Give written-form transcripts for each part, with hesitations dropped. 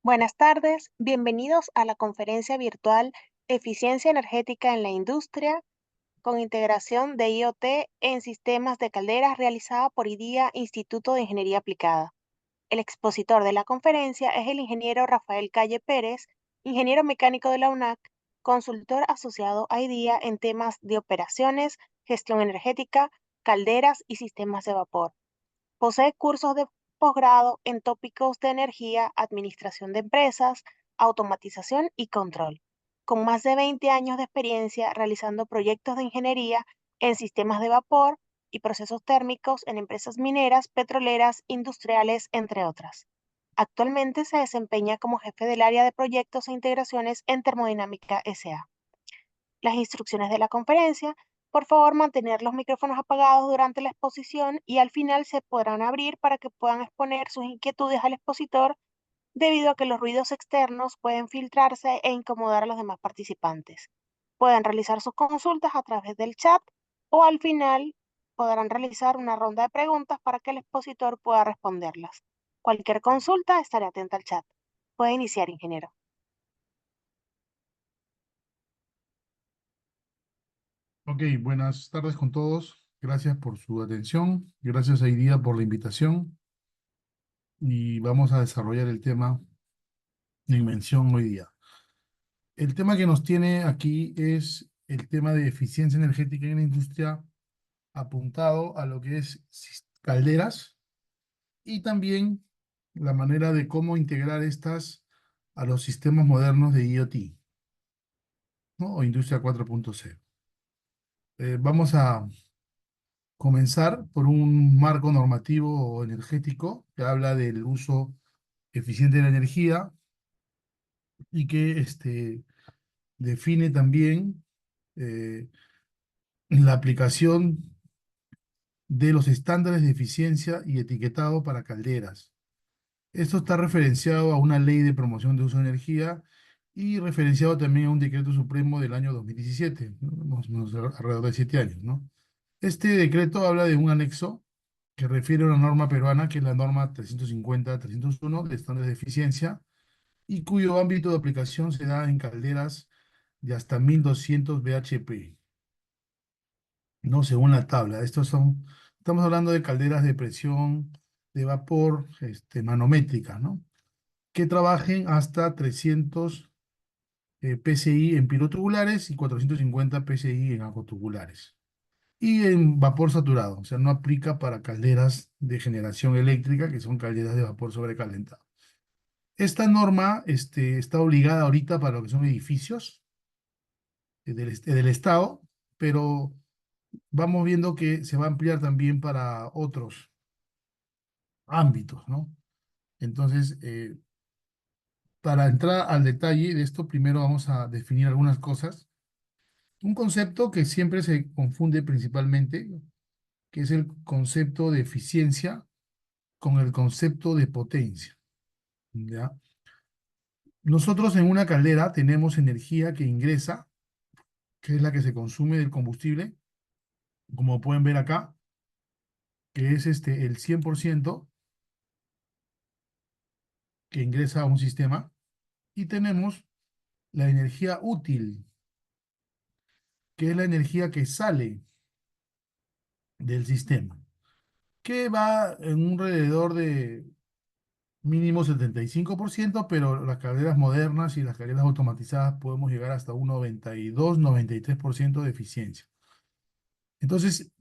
Buenas tardes, bienvenidos a la conferencia virtual Eficiencia Energética en la Industria con integración de IoT en sistemas de calderas realizada por IDIA Instituto de Ingeniería Aplicada. El expositor de la conferencia es el ingeniero Rafael Calle Pérez, ingeniero mecánico de la UNAC, consultor asociado a IDIA en temas de operaciones, gestión energética, calderas y sistemas de vapor. Posee cursos de posgrado en tópicos de energía, administración de empresas, automatización y control, con más de 20 años de experiencia realizando proyectos de ingeniería en sistemas de vapor y procesos térmicos en empresas mineras, petroleras, industriales, entre otras. Actualmente se desempeña como jefe del área de proyectos e integraciones en Termodinámica S.A. Las instrucciones de la conferencia: por favor, mantener los micrófonos apagados durante la exposición y al final se podrán abrir para que puedan exponer sus inquietudes al expositor, debido a que los ruidos externos pueden filtrarse e incomodar a los demás participantes. Pueden realizar sus consultas a través del chat o al final podrán realizar una ronda de preguntas para que el expositor pueda responderlas. Cualquier consulta, estaré atenta al chat. Puede iniciar, ingeniero. Ok, buenas tardes con todos. Gracias por su atención. Gracias a IDIA por la invitación. Y vamos a desarrollar el tema en mención hoy día. El tema que nos tiene aquí es el tema de eficiencia energética en la industria apuntado a lo que es calderas y también la manera de cómo integrar estas a los sistemas modernos de IoT, ¿no? O Industria 4.0. Vamos a comenzar por un marco normativo energético que habla del uso eficiente de la energía y que define también eh, la aplicación de los estándares de eficiencia y etiquetado para calderas. Esto está referenciado a una ley de promoción de uso de energía y referenciado también a un decreto supremo del año 2017, ¿no? Más o menos alrededor de 7 años, ¿no? Este decreto habla de un anexo que refiere a una norma peruana, que es la norma 350-301 de estándares de eficiencia, y cuyo ámbito de aplicación se da en calderas de hasta 1200 bhp, ¿no? Según la tabla. Estamos hablando de calderas de presión de vapor, manométrica, ¿no? Que trabajen hasta 300 PSI en pirotubulares y 450 PSI en acotubulares. Y en vapor saturado, o sea, no aplica para calderas de generación eléctrica, que son calderas de vapor sobrecalentado. Esta norma está obligada ahorita para lo que son edificios del Estado, pero vamos viendo que se va a ampliar también para otros ámbitos, ¿no? Entonces, para entrar al detalle de esto, primero vamos a definir algunas cosas. Un concepto que siempre se confunde principalmente, que es el concepto de eficiencia con el concepto de potencia, ¿ya? Nosotros en una caldera tenemos energía que ingresa, que es la que se consume del combustible, como pueden ver acá, que es el 100% que ingresa a un sistema, y tenemos la energía útil, que es la energía que sale del sistema, que va en un alrededor de mínimo 75%, pero las calderas modernas y las calderas automatizadas podemos llegar hasta un 92-93% de eficiencia. Entonces,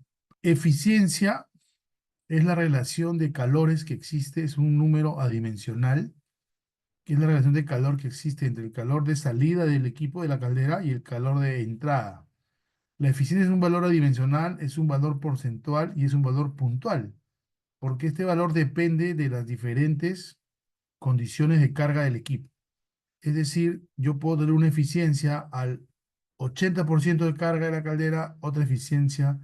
eficiencia es la relación de calores que existe, es un número adimensional, que es la relación de calor que existe entre el calor de salida del equipo de la caldera y el calor de entrada. La eficiencia es un valor adimensional, es un valor porcentual y es un valor puntual, porque este valor depende de las diferentes condiciones de carga del equipo. Es decir, yo puedo tener una eficiencia al 80% de carga de la caldera, otra eficiencia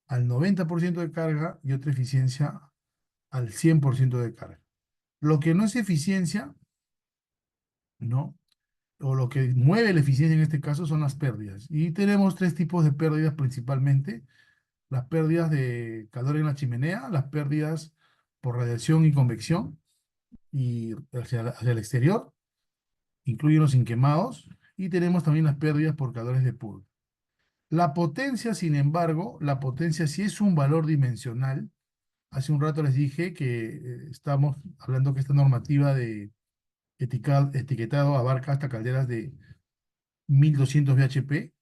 al 90% de carga y otra eficiencia al 100% de carga. Lo que no es eficiencia, ¿no? O lo que mueve la eficiencia en este caso son las pérdidas. Y tenemos tres tipos de pérdidas principalmente: las pérdidas de calor en la chimenea, las pérdidas por radiación y convección y hacia el exterior, incluyen los inquemados, y tenemos también las pérdidas por calores de purga. La potencia, sin embargo, la potencia sí es un valor dimensional. Hace un rato les dije que estamos hablando que esta normativa de etiquetado abarca hasta calderas de 1200 bhp,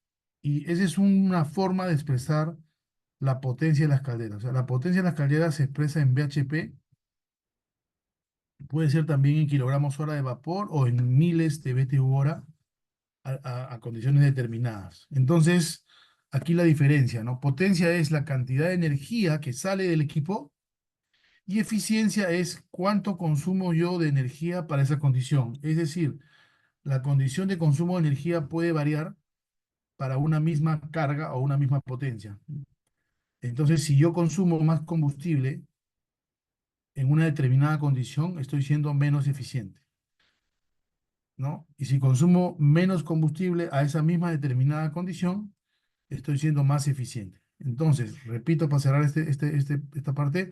y esa es una forma de expresar la potencia de las calderas. O sea, la potencia de las calderas se expresa en bhp, puede ser también en kilogramos hora de vapor o en miles de BTU hora a condiciones determinadas. Entonces, aquí la diferencia, ¿no? Potencia es la cantidad de energía que sale del equipo y eficiencia es cuánto consumo yo de energía para esa condición. Es decir, la condición de consumo de energía puede variar para una misma carga o una misma potencia. Entonces, si yo consumo más combustible en una determinada condición, estoy siendo menos eficiente, ¿no? Y si consumo menos combustible a esa misma determinada condición, estoy siendo más eficiente. Entonces, repito para cerrar esta parte,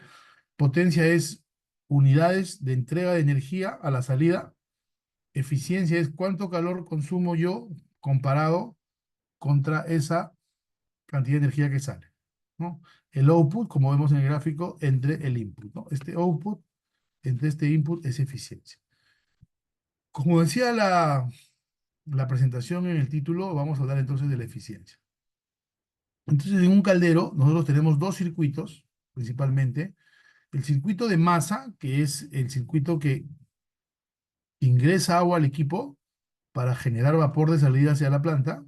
potencia es unidades de entrega de energía a la salida, eficiencia es cuánto calor consumo yo comparado contra esa cantidad de energía que sale, ¿no? El output, como vemos en el gráfico, entre el input, ¿no? Este output entre este input es eficiencia. Como decía la presentación en el título, vamos a hablar entonces de la eficiencia. Entonces, en un caldero, nosotros tenemos dos circuitos, principalmente. El circuito de masa, que es el circuito que ingresa agua al equipo para generar vapor de salida hacia la planta,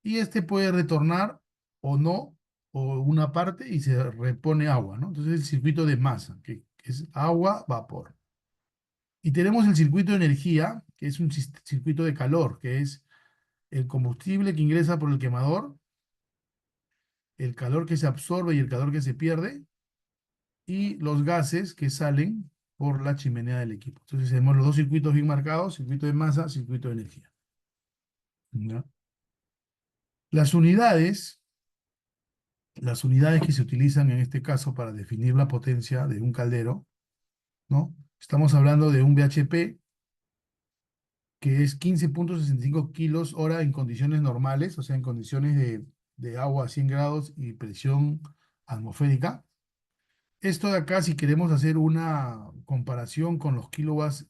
y este puede retornar o no, o una parte, y se repone agua, ¿no? Entonces, el circuito de masa, que es agua, vapor. Y tenemos el circuito de energía, que es un circuito de calor, que es el combustible que ingresa por el quemador, el calor que se absorbe y el calor que se pierde, y los gases que salen por la chimenea del equipo. Entonces tenemos los dos circuitos bien marcados, circuito de masa, circuito de energía. ¿Ya? Las unidades, las unidades que se utilizan en este caso para definir la potencia de un caldero, ¿no? Estamos hablando de un bhp, que es 15,65 kilos hora en condiciones normales, o sea, en condiciones de agua a 100 grados y presión atmosférica. Esto de acá, si queremos hacer una comparación con los kilowatts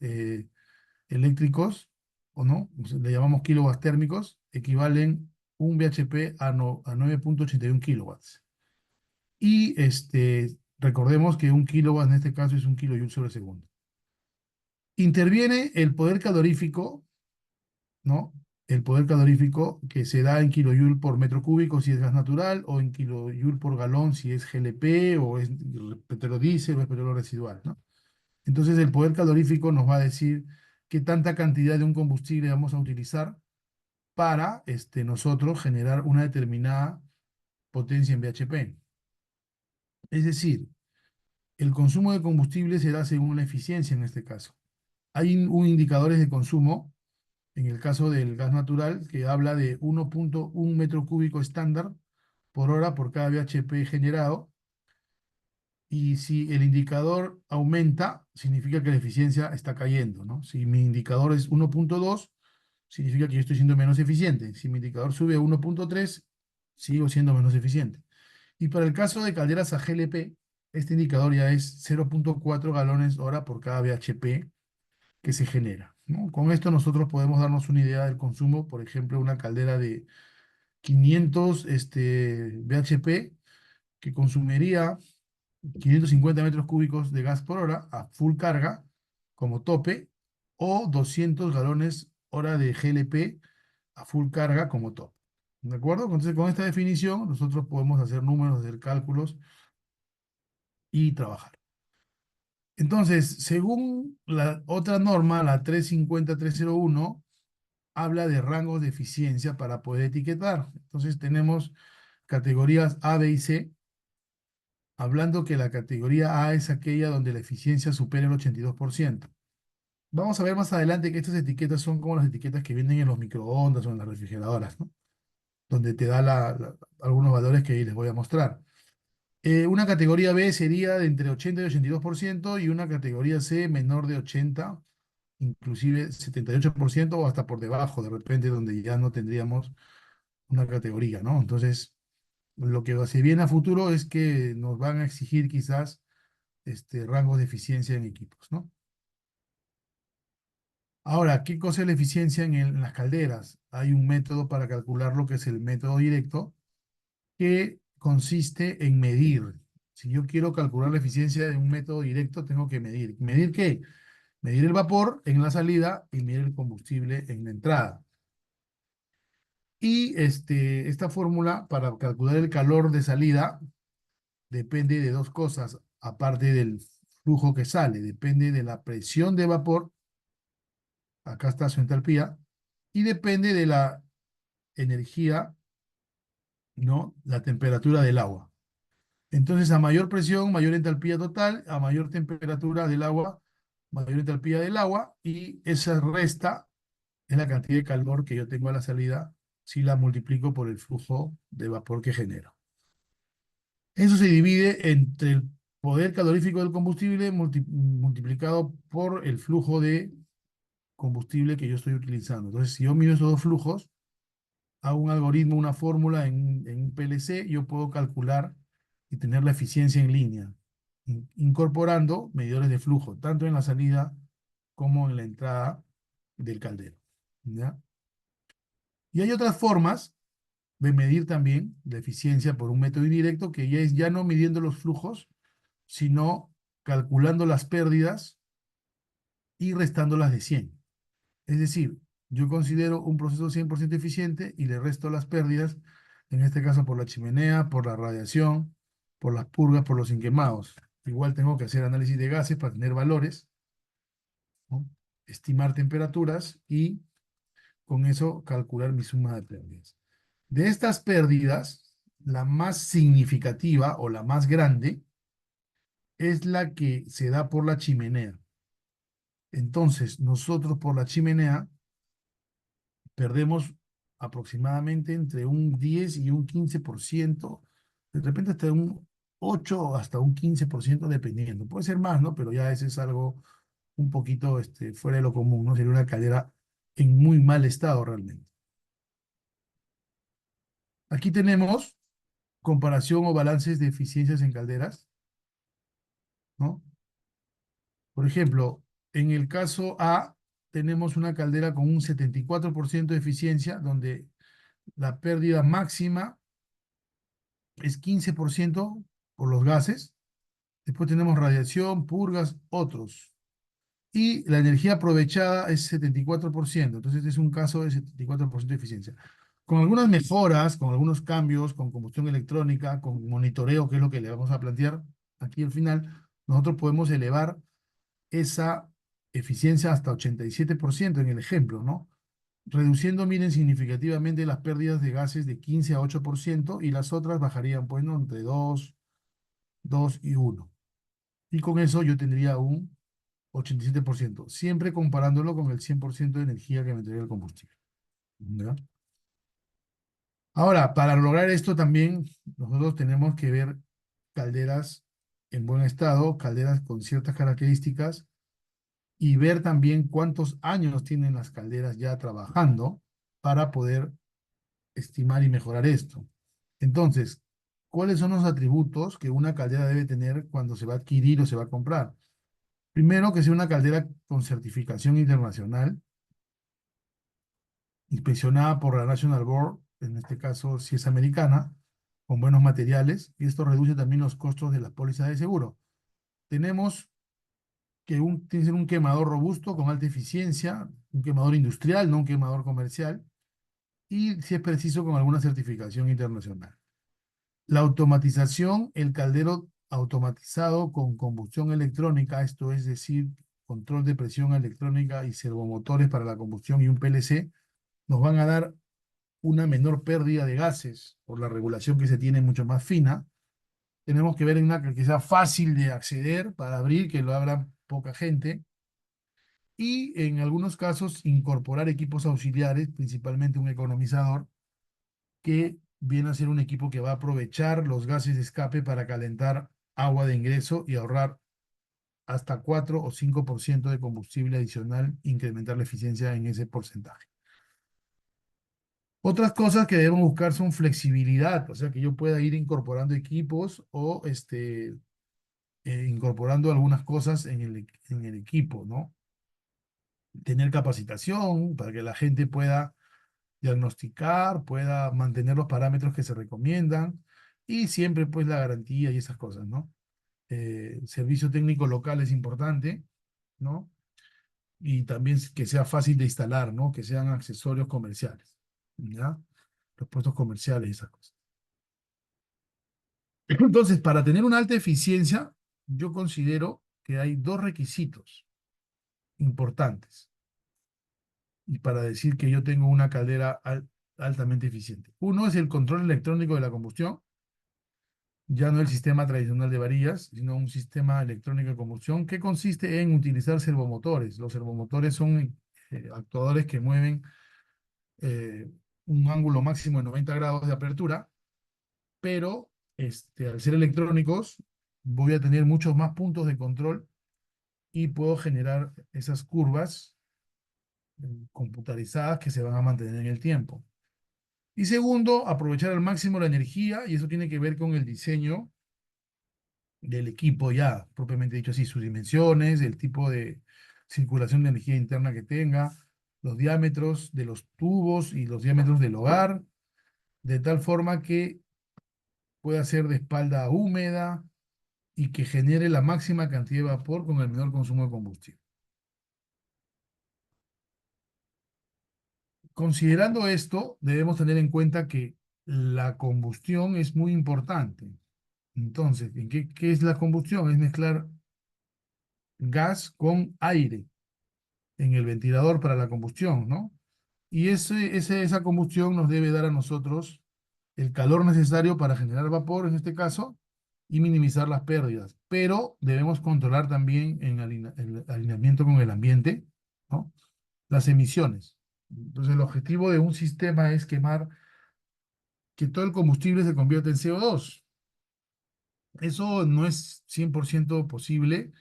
eléctricos, o no, le llamamos kilowatts térmicos, equivalen un bhp a 9,81 kilowatts. Y recordemos que un kilowatt en este caso es un kilojoule sobre segundo. Interviene el poder calorífico, ¿no? El poder calorífico que se da en kilojoule por metro cúbico si es gas natural, o en kilojoule por galón si es GLP, o es petróleo diésel, o es petróleo residual, ¿no? Entonces el poder calorífico nos va a decir qué tanta cantidad de un combustible vamos a utilizar para nosotros generar una determinada potencia en bhp. Es decir, el consumo de combustible se da según la eficiencia en este caso. Hay un indicadores de consumo, en el caso del gas natural, que habla de 1,1 metro cúbico estándar por hora por cada bhp generado, y si el indicador aumenta, significa que la eficiencia está cayendo, ¿no? Si mi indicador es 1,2, significa que yo estoy siendo menos eficiente. Si mi indicador sube a 1,3, sigo siendo menos eficiente. Y para el caso de calderas a GLP, este indicador ya es 0,4 galones hora por cada bhp que se genera, ¿no? Con esto nosotros podemos darnos una idea del consumo. Por ejemplo, una caldera de 500 bhp que consumiría 550 metros cúbicos de gas por hora a full carga como tope, o 200 galones hora de GLP a full carga como tope. ¿De acuerdo? Entonces, con esta definición, nosotros podemos hacer números, hacer cálculos y trabajar. Entonces, según la otra norma, la 350-301, habla de rangos de eficiencia para poder etiquetar. Entonces, tenemos categorías A, B y C, hablando que la categoría A es aquella donde la eficiencia supera el 82%. Vamos a ver más adelante que estas etiquetas son como las etiquetas que vienen en los microondas o en las refrigeradoras, ¿no? Donde te da algunos valores que ahí les voy a mostrar. Una categoría B sería de entre 80 y 82%, y una categoría C menor de 80 inclusive 78% o hasta por debajo, de repente, donde ya no tendríamos una categoría, ¿no? Entonces, lo que se viene a futuro es que nos van a exigir quizás rangos de eficiencia en equipos, ¿no? Ahora, ¿qué cosa es la eficiencia en las calderas? Hay un método para calcularlo que es el método directo, que consiste en medir. Si yo quiero calcular la eficiencia de un método directo, tengo que medir. ¿Medir qué? Medir el vapor en la salida y medir el combustible en la entrada. Y esta fórmula para calcular el calor de salida depende de dos cosas, aparte del flujo que sale, depende de la presión de vapor, acá está su entalpía, y depende de la energía, ¿no? La temperatura del agua. Entonces, a mayor presión, mayor entalpía total, a mayor temperatura del agua, mayor entalpía del agua, y esa resta es la cantidad de calor que yo tengo a la salida si la multiplico por el flujo de vapor que genero. Eso se divide entre el poder calorífico del combustible multiplicado por el flujo de combustible que yo estoy utilizando. Entonces, si yo mido esos dos flujos, hago un algoritmo, una fórmula en un PLC, yo puedo calcular y tener la eficiencia en línea, incorporando medidores de flujo, tanto en la salida como en la entrada del caldero. ¿Ya? Y hay otras formas de medir también la eficiencia por un método indirecto, que ya es ya no midiendo los flujos, sino calculando las pérdidas y restándolas de 100. Es decir, yo considero un proceso 100% eficiente y le resto las pérdidas, en este caso por la chimenea, por la radiación, por las purgas, por los inquemados. Igual tengo que hacer análisis de gases para tener valores, ¿no? Estimar temperaturas y con eso calcular mi suma de pérdidas. De estas pérdidas, la más significativa o la más grande es la que se da por la chimenea. Entonces, nosotros por la chimenea perdemos aproximadamente entre un 10 y un 15%, de repente hasta un 8 o hasta un 15% dependiendo. Puede ser más, ¿no? Pero ya ese es algo un poquito fuera de lo común, ¿no? Sería una caldera en muy mal estado realmente. Aquí tenemos comparación o balances de eficiencias en calderas, ¿no? Por ejemplo, en el caso A, tenemos una caldera con un 74% de eficiencia, donde la pérdida máxima es 15% por los gases. Después tenemos radiación, purgas, otros. Y la energía aprovechada es 74%. Entonces es un caso de 74% de eficiencia. Con algunas mejoras, con algunos cambios, con combustión electrónica, con monitoreo, que es lo que le vamos a plantear aquí al final, nosotros podemos elevar esa eficiencia hasta 87% en el ejemplo, ¿no? Reduciendo, miren, significativamente las pérdidas de gases de 15 a 8% y las otras bajarían, pues, ¿no? Entre 2 y 1. Y con eso yo tendría un 87%, siempre comparándolo con el 100% de energía que me entrega el combustible. ¿Ya? Ahora, para lograr esto también nosotros tenemos que ver calderas en buen estado, calderas con ciertas características y ver también cuántos años tienen las calderas ya trabajando para poder estimar y mejorar esto. Entonces, ¿cuáles son los atributos que una caldera debe tener cuando se va a adquirir o se va a comprar? Primero, que sea una caldera con certificación internacional, inspeccionada por la National Board, en este caso si es americana, con buenos materiales, y esto reduce también los costos de las pólizas de seguro. Tenemos que tiene que ser un quemador robusto, con alta eficiencia, un quemador industrial, no un quemador comercial, y si es preciso, con alguna certificación internacional. La automatización, el caldero automatizado con combustión electrónica, esto es decir, control de presión electrónica y servomotores para la combustión y un PLC, nos van a dar una menor pérdida de gases por la regulación que se tiene mucho más fina. Tenemos que ver en una que sea fácil de acceder para abrir, que lo abra poca gente. Y en algunos casos incorporar equipos auxiliares, principalmente un economizador, que viene a ser un equipo que va a aprovechar los gases de escape para calentar agua de ingreso y ahorrar hasta 4 o 5% de combustible adicional, incrementar la eficiencia en ese porcentaje. Otras cosas que debemos buscar son flexibilidad, o sea, que yo pueda ir incorporando equipos o incorporando algunas cosas en el equipo, ¿no? Tener capacitación para que la gente pueda diagnosticar, pueda mantener los parámetros que se recomiendan y siempre pues la garantía y esas cosas, ¿no? Servicio técnico local es importante, ¿no? Y también que sea fácil de instalar, ¿no? Que sean accesorios comerciales, ¿ya? Los puestos comerciales y esas cosas. Entonces, para tener una alta eficiencia, yo considero que hay dos requisitos importantes y para decir que yo tengo una caldera altamente eficiente. Uno es el control electrónico de la combustión, ya no el sistema tradicional de varillas, sino un sistema electrónico de combustión que consiste en utilizar servomotores. Los servomotores son actuadores que mueven eh, un ángulo máximo de 90 grados de apertura, pero al ser electrónicos voy a tener muchos más puntos de control y puedo generar esas curvas computarizadas que se van a mantener en el tiempo. Y segundo, aprovechar al máximo la energía, y eso tiene que ver con el diseño del equipo ya, propiamente dicho así, sus dimensiones, el tipo de circulación de energía interna que tenga, los diámetros de los tubos y los diámetros del hogar, de tal forma que pueda ser de espalda húmeda y que genere la máxima cantidad de vapor con el menor consumo de combustible. Considerando esto, debemos tener en cuenta que la combustión es muy importante. Entonces, ¿qué es la combustión? Es mezclar gas con aire en el ventilador para la combustión, ¿no? Y esa combustión nos debe dar a nosotros el calor necesario para generar vapor, en este caso, y minimizar las pérdidas. Pero debemos controlar también en el alineamiento con el ambiente, ¿no? Las emisiones. Entonces, el objetivo de un sistema es que todo el combustible se convierta en CO2. Eso no es 100% posible.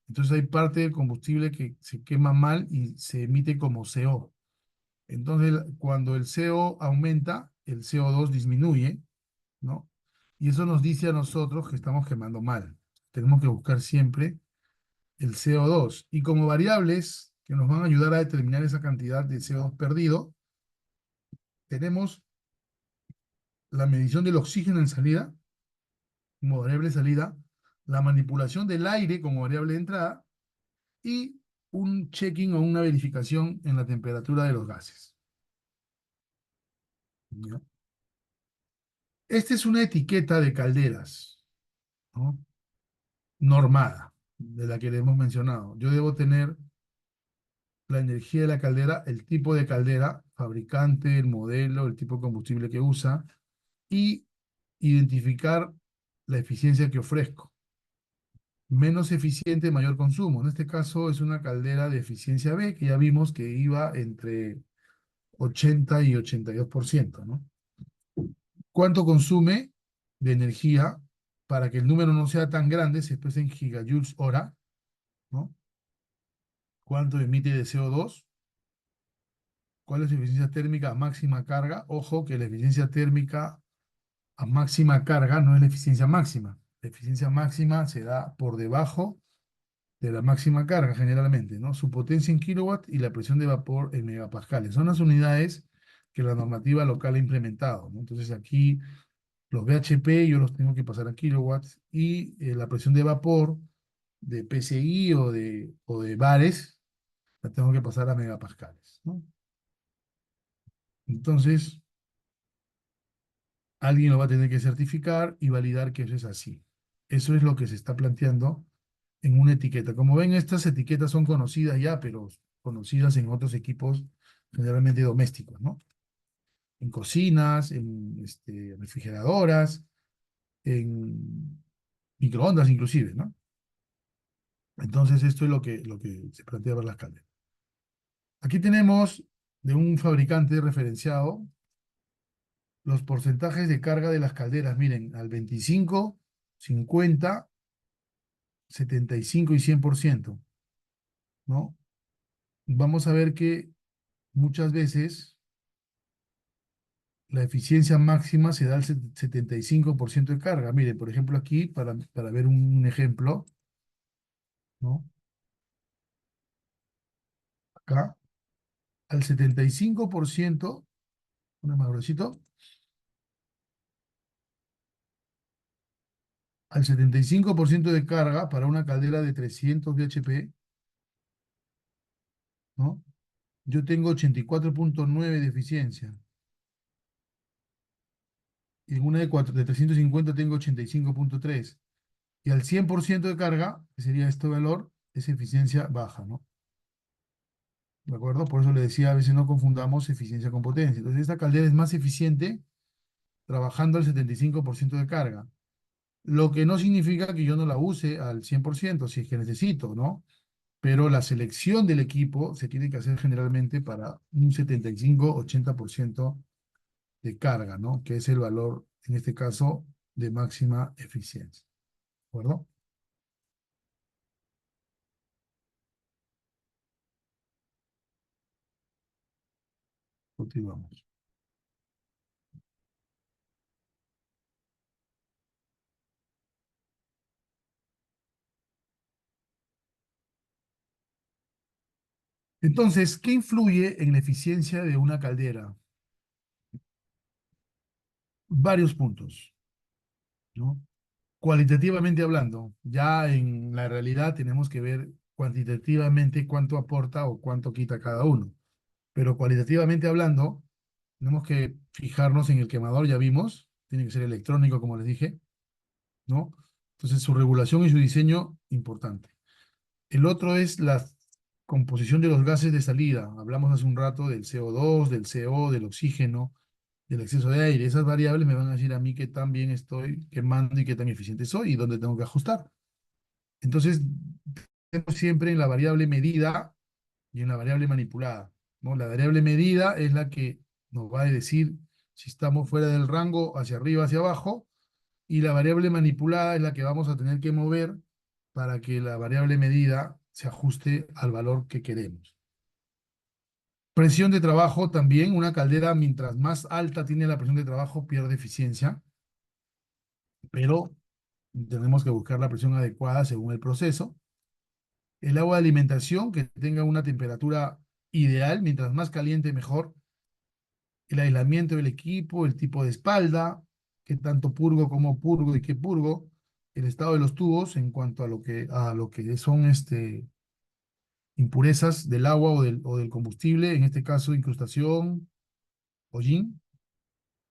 Entonces, hay parte del combustible que se quema mal y se emite como CO. Entonces, cuando el CO aumenta, el CO2 disminuye, ¿no? Y eso nos dice a nosotros que estamos quemando mal. Tenemos que buscar siempre el CO2. Y como variables que nos van a ayudar a determinar esa cantidad de CO2 perdido, tenemos la medición del oxígeno en salida, como variable de salida, la manipulación del aire como variable de entrada y un checking o una verificación en la temperatura de los gases. ¿Ya? Esta es una etiqueta de calderas, ¿no? Normada, de la que le hemos mencionado. Yo debo tener la energía de la caldera, el tipo de caldera, fabricante, el modelo, el tipo de combustible que usa y identificar la eficiencia que ofrezco. Menos eficiente, mayor consumo. En este caso es una caldera de eficiencia B que ya vimos que iba entre 80 y 82%, ¿no? ¿Cuánto consume de energía para que el número no sea tan grande, se expresa en gigajoules hora, ¿no? ¿Cuánto emite de CO2? ¿Cuál es su eficiencia térmica a máxima carga? Ojo que la eficiencia térmica a máxima carga no es la eficiencia máxima. La eficiencia máxima se da por debajo de la máxima carga generalmente, ¿no? Su potencia en kilowatt y la presión de vapor en megapascales. Son las unidades que la normativa local ha implementado, ¿no? Entonces aquí los BHP yo los tengo que pasar a kilowatts y la presión de vapor de PCI o de bares la tengo que pasar a megapascales, ¿no? Entonces, alguien lo va a tener que certificar y validar que eso es así. Eso es lo que se está planteando en una etiqueta. Como ven, estas etiquetas son conocidas ya, pero conocidas en otros equipos generalmente domésticos, ¿no? En cocinas, en refrigeradoras, en microondas inclusive, ¿no? Entonces, esto es lo que se plantea para las calderas. Aquí tenemos de un fabricante referenciado los porcentajes de carga de las calderas. Miren, al 25, 50 75 y 100%, ¿no? Vamos a ver que muchas veces la eficiencia máxima se da al 75% de carga. Mire, por ejemplo, aquí, para ver un ejemplo, ¿no? Acá, al 75%, un más gruesito, al 75% de carga para una caldera de 300 bhp, ¿no? Yo tengo 84,9 de eficiencia. Y en una de 350 tengo 85,3. Y al 100% de carga, que sería este valor, es eficiencia baja, ¿no? ¿De acuerdo? Por eso le decía, a veces no confundamos eficiencia con potencia. Entonces, esta caldera es más eficiente trabajando al 75% de carga. Lo que no significa que yo no la use al 100% si es que necesito, ¿no? Pero la selección del equipo se tiene que hacer generalmente para un 75-80% de carga, ¿no? Que es el valor, en este caso, de máxima eficiencia. ¿De acuerdo? Continuamos. Entonces, ¿qué influye en la eficiencia de una caldera? Varios puntos, ¿no? Cualitativamente hablando, ya en la realidad tenemos que ver cuantitativamente cuánto aporta o cuánto quita cada uno. Pero cualitativamente hablando, tenemos que fijarnos en el quemador, ya vimos, tiene que ser electrónico, como les dije, ¿no? Entonces, su regulación y su diseño, importante. El otro es la composición de los gases de salida. Hablamos hace un rato del CO2, del CO, del oxígeno, del exceso de aire. Esas variables me van a decir a mí qué tan bien estoy quemando y qué tan eficiente soy y dónde tengo que ajustar. Entonces, tenemos siempre en la variable medida y en la variable manipulada, ¿no? La variable medida es la que nos va a decir si estamos fuera del rango, hacia arriba, hacia abajo, y la variable manipulada es la que vamos a tener que mover para que la variable medida se ajuste al valor que queremos. Presión de trabajo también, una caldera mientras más alta tiene la presión de trabajo pierde eficiencia, pero tenemos que buscar la presión adecuada según el proceso. El agua de alimentación que tenga una temperatura ideal, mientras más caliente mejor. El aislamiento del equipo, el tipo de espalda, qué tanto purgo como purgo y qué purgo, el estado de los tubos en cuanto a lo que son impurezas del agua o del combustible, en este caso incrustación, hollín,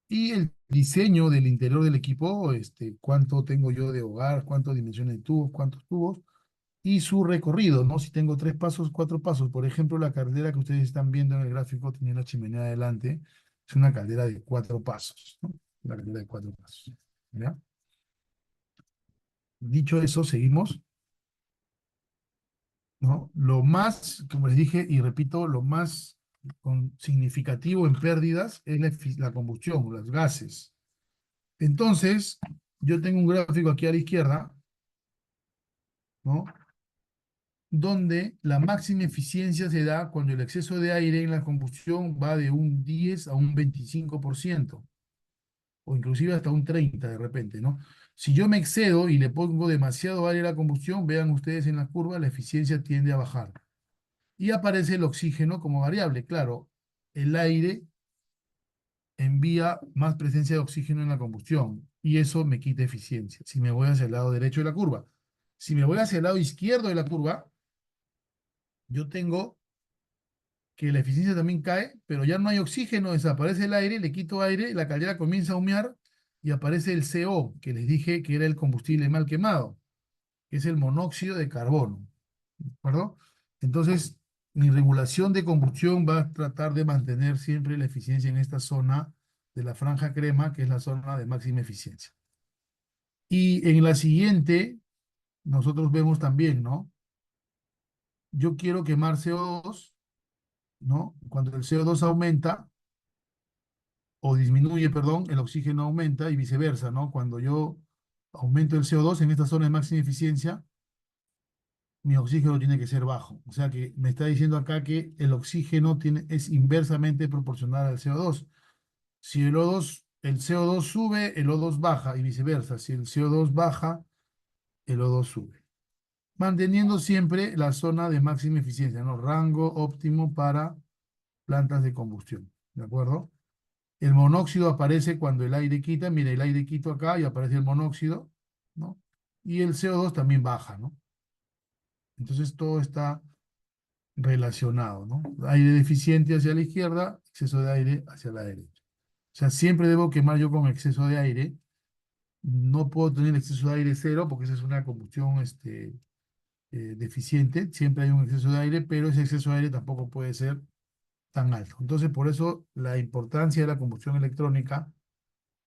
y el diseño del interior del equipo, cuánto tengo yo de hogar, cuántas dimensiones de tubos, cuántos tubos, y su recorrido, ¿no? Si tengo 3 pasos, 4 pasos. Por ejemplo, la caldera que ustedes están viendo en el gráfico, tenía la chimenea adelante, es una caldera de 4 pasos, ¿no? Una caldera de 4 pasos. ¿Ya? Dicho eso, seguimos, ¿no? Lo más, como les dije y repito, lo más significativo en pérdidas es la combustión, los gases. Entonces, yo tengo un gráfico aquí a la izquierda, ¿no? Donde la máxima eficiencia se da cuando el exceso de aire en la combustión va de un 10 a un 25%, o inclusive hasta un 30% de repente, ¿no? Si yo me excedo y le pongo demasiado aire a la combustión, vean ustedes en la curva, la eficiencia tiende a bajar. Y aparece el oxígeno como variable. Claro, el aire envía más presencia de oxígeno en la combustión y eso me quita eficiencia si me voy hacia el lado derecho de la curva. Si me voy hacia el lado izquierdo de la curva, yo tengo que la eficiencia también cae, pero ya no hay oxígeno, desaparece el aire, le quito aire, la caldera comienza a humear y aparece el CO, que les dije que era el combustible mal quemado, que es el monóxido de carbono. ¿De acuerdo? Entonces, mi regulación de combustión va a tratar de mantener siempre la eficiencia en esta zona de la franja crema, que es la zona de máxima eficiencia. Y en la siguiente, nosotros vemos también, ¿no? Yo quiero quemar CO2, ¿no? Cuando el CO2 aumenta, o disminuye, perdón, el oxígeno aumenta y viceversa, ¿no? Cuando yo aumento el CO2 en esta zona de máxima eficiencia, mi oxígeno tiene que ser bajo. O sea que me está diciendo acá que el oxígeno es inversamente proporcional al CO2. Si el CO2 sube, el O2 baja y viceversa. Si el CO2 baja, el O2 sube. Manteniendo siempre la zona de máxima eficiencia, ¿no? Rango óptimo para plantas de combustión. ¿De acuerdo? El monóxido aparece cuando el aire quita. Mira, el aire quito acá y aparece el monóxido, ¿no? Y el CO2 también baja, ¿no? Entonces todo está relacionado, ¿no? Aire deficiente hacia la izquierda, exceso de aire hacia la derecha. O sea, siempre debo quemar yo con exceso de aire. No puedo tener exceso de aire cero porque esa es una combustión deficiente. Siempre hay un exceso de aire, pero ese exceso de aire tampoco puede ser tan alto. Entonces, por eso la importancia de la combustión electrónica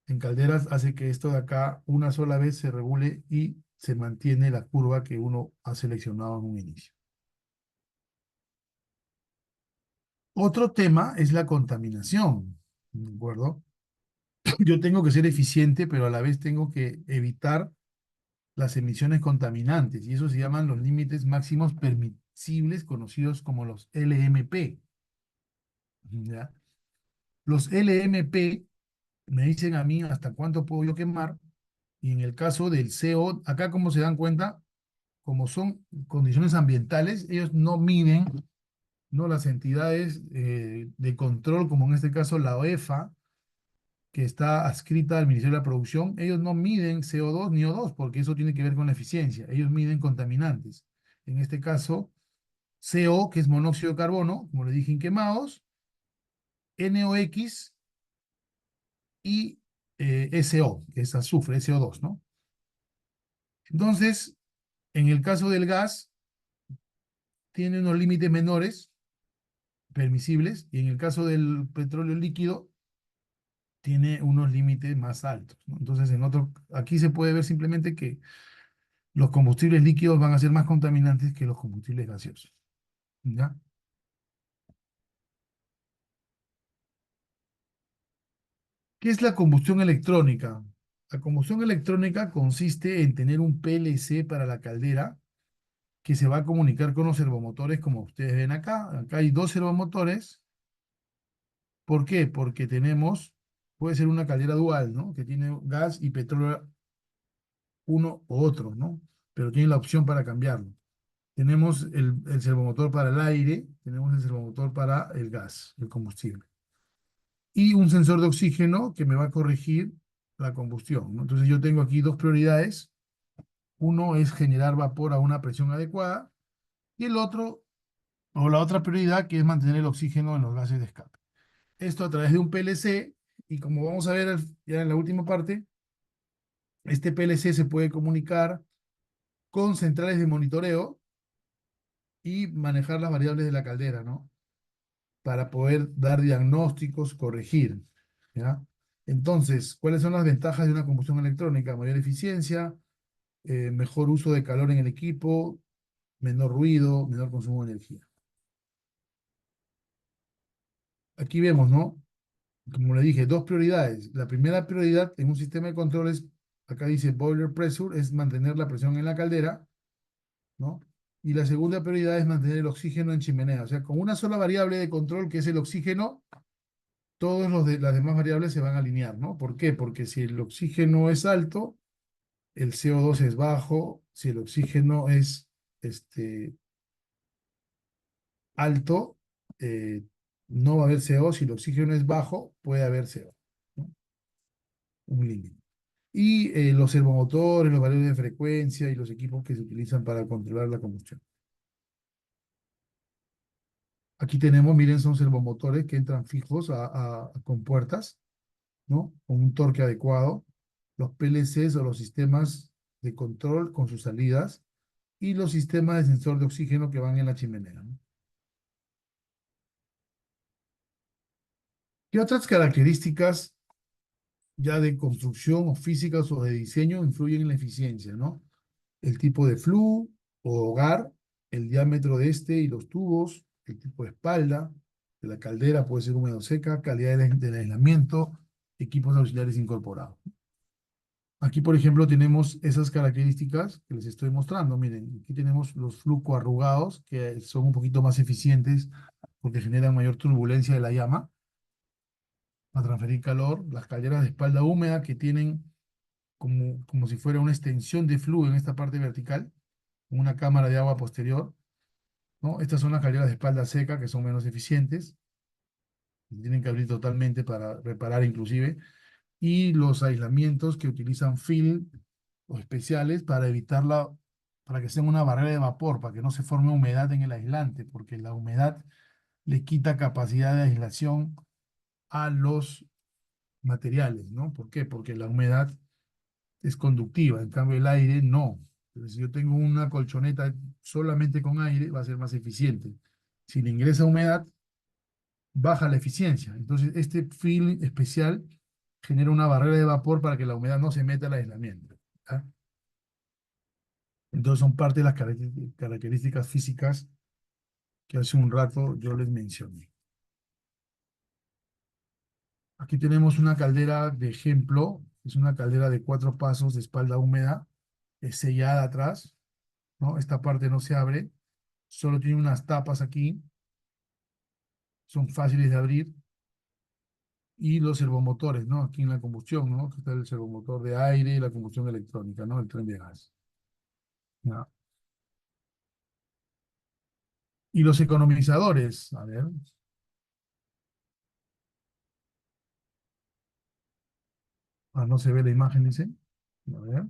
en calderas hace que esto de acá una sola vez se regule y se mantiene la curva que uno ha seleccionado en un inicio. Otro tema es la contaminación, ¿de acuerdo? Yo tengo que ser eficiente, pero a la vez tengo que evitar las emisiones contaminantes, y eso se llaman los límites máximos permisibles, conocidos como los LMP, ¿ya? Los LMP me dicen a mí hasta cuánto puedo yo quemar, y en el caso del CO, acá como se dan cuenta, como son condiciones ambientales, ellos no miden, no las entidades de control, como en este caso la OEFA, que está adscrita al Ministerio de la Producción, ellos no miden CO2 ni O2, porque eso tiene que ver con la eficiencia. Ellos miden contaminantes. En este caso, CO, que es monóxido de carbono, como le dije, en quemados, NOx y SO, que es azufre, SO2, ¿no? Entonces, en el caso del gas, tiene unos límites menores, permisibles, y en el caso del petróleo líquido, tiene unos límites más altos, ¿no? Entonces, aquí se puede ver simplemente que los combustibles líquidos van a ser más contaminantes que los combustibles gaseosos, ¿ya? ¿Qué es la combustión electrónica? La combustión electrónica consiste en tener un PLC para la caldera que se va a comunicar con los servomotores, como ustedes ven acá. Acá hay dos servomotores. ¿Por qué? Porque puede ser una caldera dual, ¿no? Que tiene gas y petróleo uno o otro, ¿no? Pero tiene la opción para cambiarlo. Tenemos el servomotor para el aire, tenemos el servomotor para el gas, el combustible. Y un sensor de oxígeno que me va a corregir la combustión, ¿no? Entonces yo tengo aquí dos prioridades. Uno es generar vapor a una presión adecuada y la otra prioridad que es mantener el oxígeno en los gases de escape. Esto a través de un PLC, y como vamos a ver ya en la última parte, este PLC se puede comunicar con centrales de monitoreo y manejar las variables de la caldera, ¿no? Para poder dar diagnósticos, corregir, ¿ya? Entonces, ¿cuáles son las ventajas de una combustión electrónica? Mayor eficiencia, mejor uso de calor en el equipo, menor ruido, menor consumo de energía. Aquí vemos, ¿no? Como le dije, dos prioridades. La primera prioridad en un sistema de controles, acá dice boiler pressure, es mantener la presión en la caldera, ¿no? Y la segunda prioridad es mantener el oxígeno en chimenea. O sea, con una sola variable de control, que es el oxígeno, las demás variables se van a alinear, ¿no? ¿Por qué? Porque si el oxígeno es alto, el CO2 es bajo. Si el oxígeno es alto, no va a haber CO. Si el oxígeno es bajo, puede haber CO, ¿no? Un límite. Y los servomotores, los valores de frecuencia y los equipos que se utilizan para controlar la combustión. Aquí tenemos, miren, son servomotores que entran fijos con puertas, ¿no? Con un torque adecuado. Los PLCs o los sistemas de control con sus salidas y los sistemas de sensor de oxígeno que van en la chimenea, ¿no? ¿Qué otras características ya de construcción o físicas o de diseño influyen en la eficiencia, ¿no? El tipo de flue o hogar, el diámetro de este y los tubos, el tipo de espalda de la caldera, puede ser húmedo o seca, calidad del aislamiento, equipos auxiliares incorporados. Aquí, por ejemplo, tenemos esas características que les estoy mostrando. Miren, aquí tenemos los flujo arrugados, que son un poquito más eficientes porque generan mayor turbulencia de la llama a transferir calor. Las calderas de espalda húmeda que tienen como si fuera una extensión de flujo en esta parte vertical, una cámara de agua posterior, ¿no? Estas son las calderas de espalda seca que son menos eficientes, tienen que abrir totalmente para reparar inclusive, y los aislamientos que utilizan film o especiales para para que sea una barrera de vapor, para que no se forme humedad en el aislante, porque la humedad le quita capacidad de aislación a los materiales, ¿no? ¿Por qué? Porque la humedad es conductiva, en cambio el aire no. Entonces, si yo tengo una colchoneta solamente con aire, va a ser más eficiente. Si le ingresa humedad, baja la eficiencia. Entonces, este film especial genera una barrera de vapor para que la humedad no se meta al aislamiento. ¿Ah? Entonces, son parte de las características físicas que hace un rato yo les mencioné. Aquí tenemos una caldera de ejemplo, es una caldera de 4 pasos de espalda húmeda, es sellada atrás, ¿no? Esta parte no se abre, solo tiene unas tapas aquí, son fáciles de abrir, y los servomotores, ¿no? Aquí en la combustión, ¿no? Aquí está el servomotor de aire y la combustión electrónica, ¿no? El tren de gas. ¿Ya? Y los economizadores, a ver, no se ve la imagen, dice. A ver,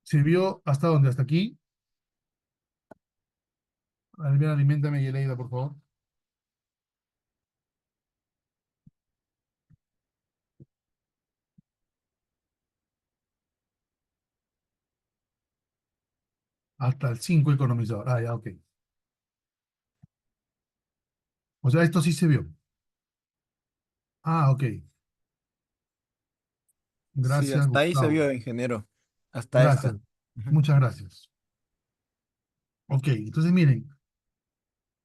¿se vio hasta dónde? ¿Hasta aquí? A ver, aliméntame, Yeleida, por favor. Hasta el 5 economizador. Ah, ya, ok. O sea, esto sí se vio. Ah, ok. Sí, Gracias, hasta ahí se Gustavo. vio, ingeniero. Hasta esta. Gracias. Ujú. Muchas gracias. Ok, entonces miren,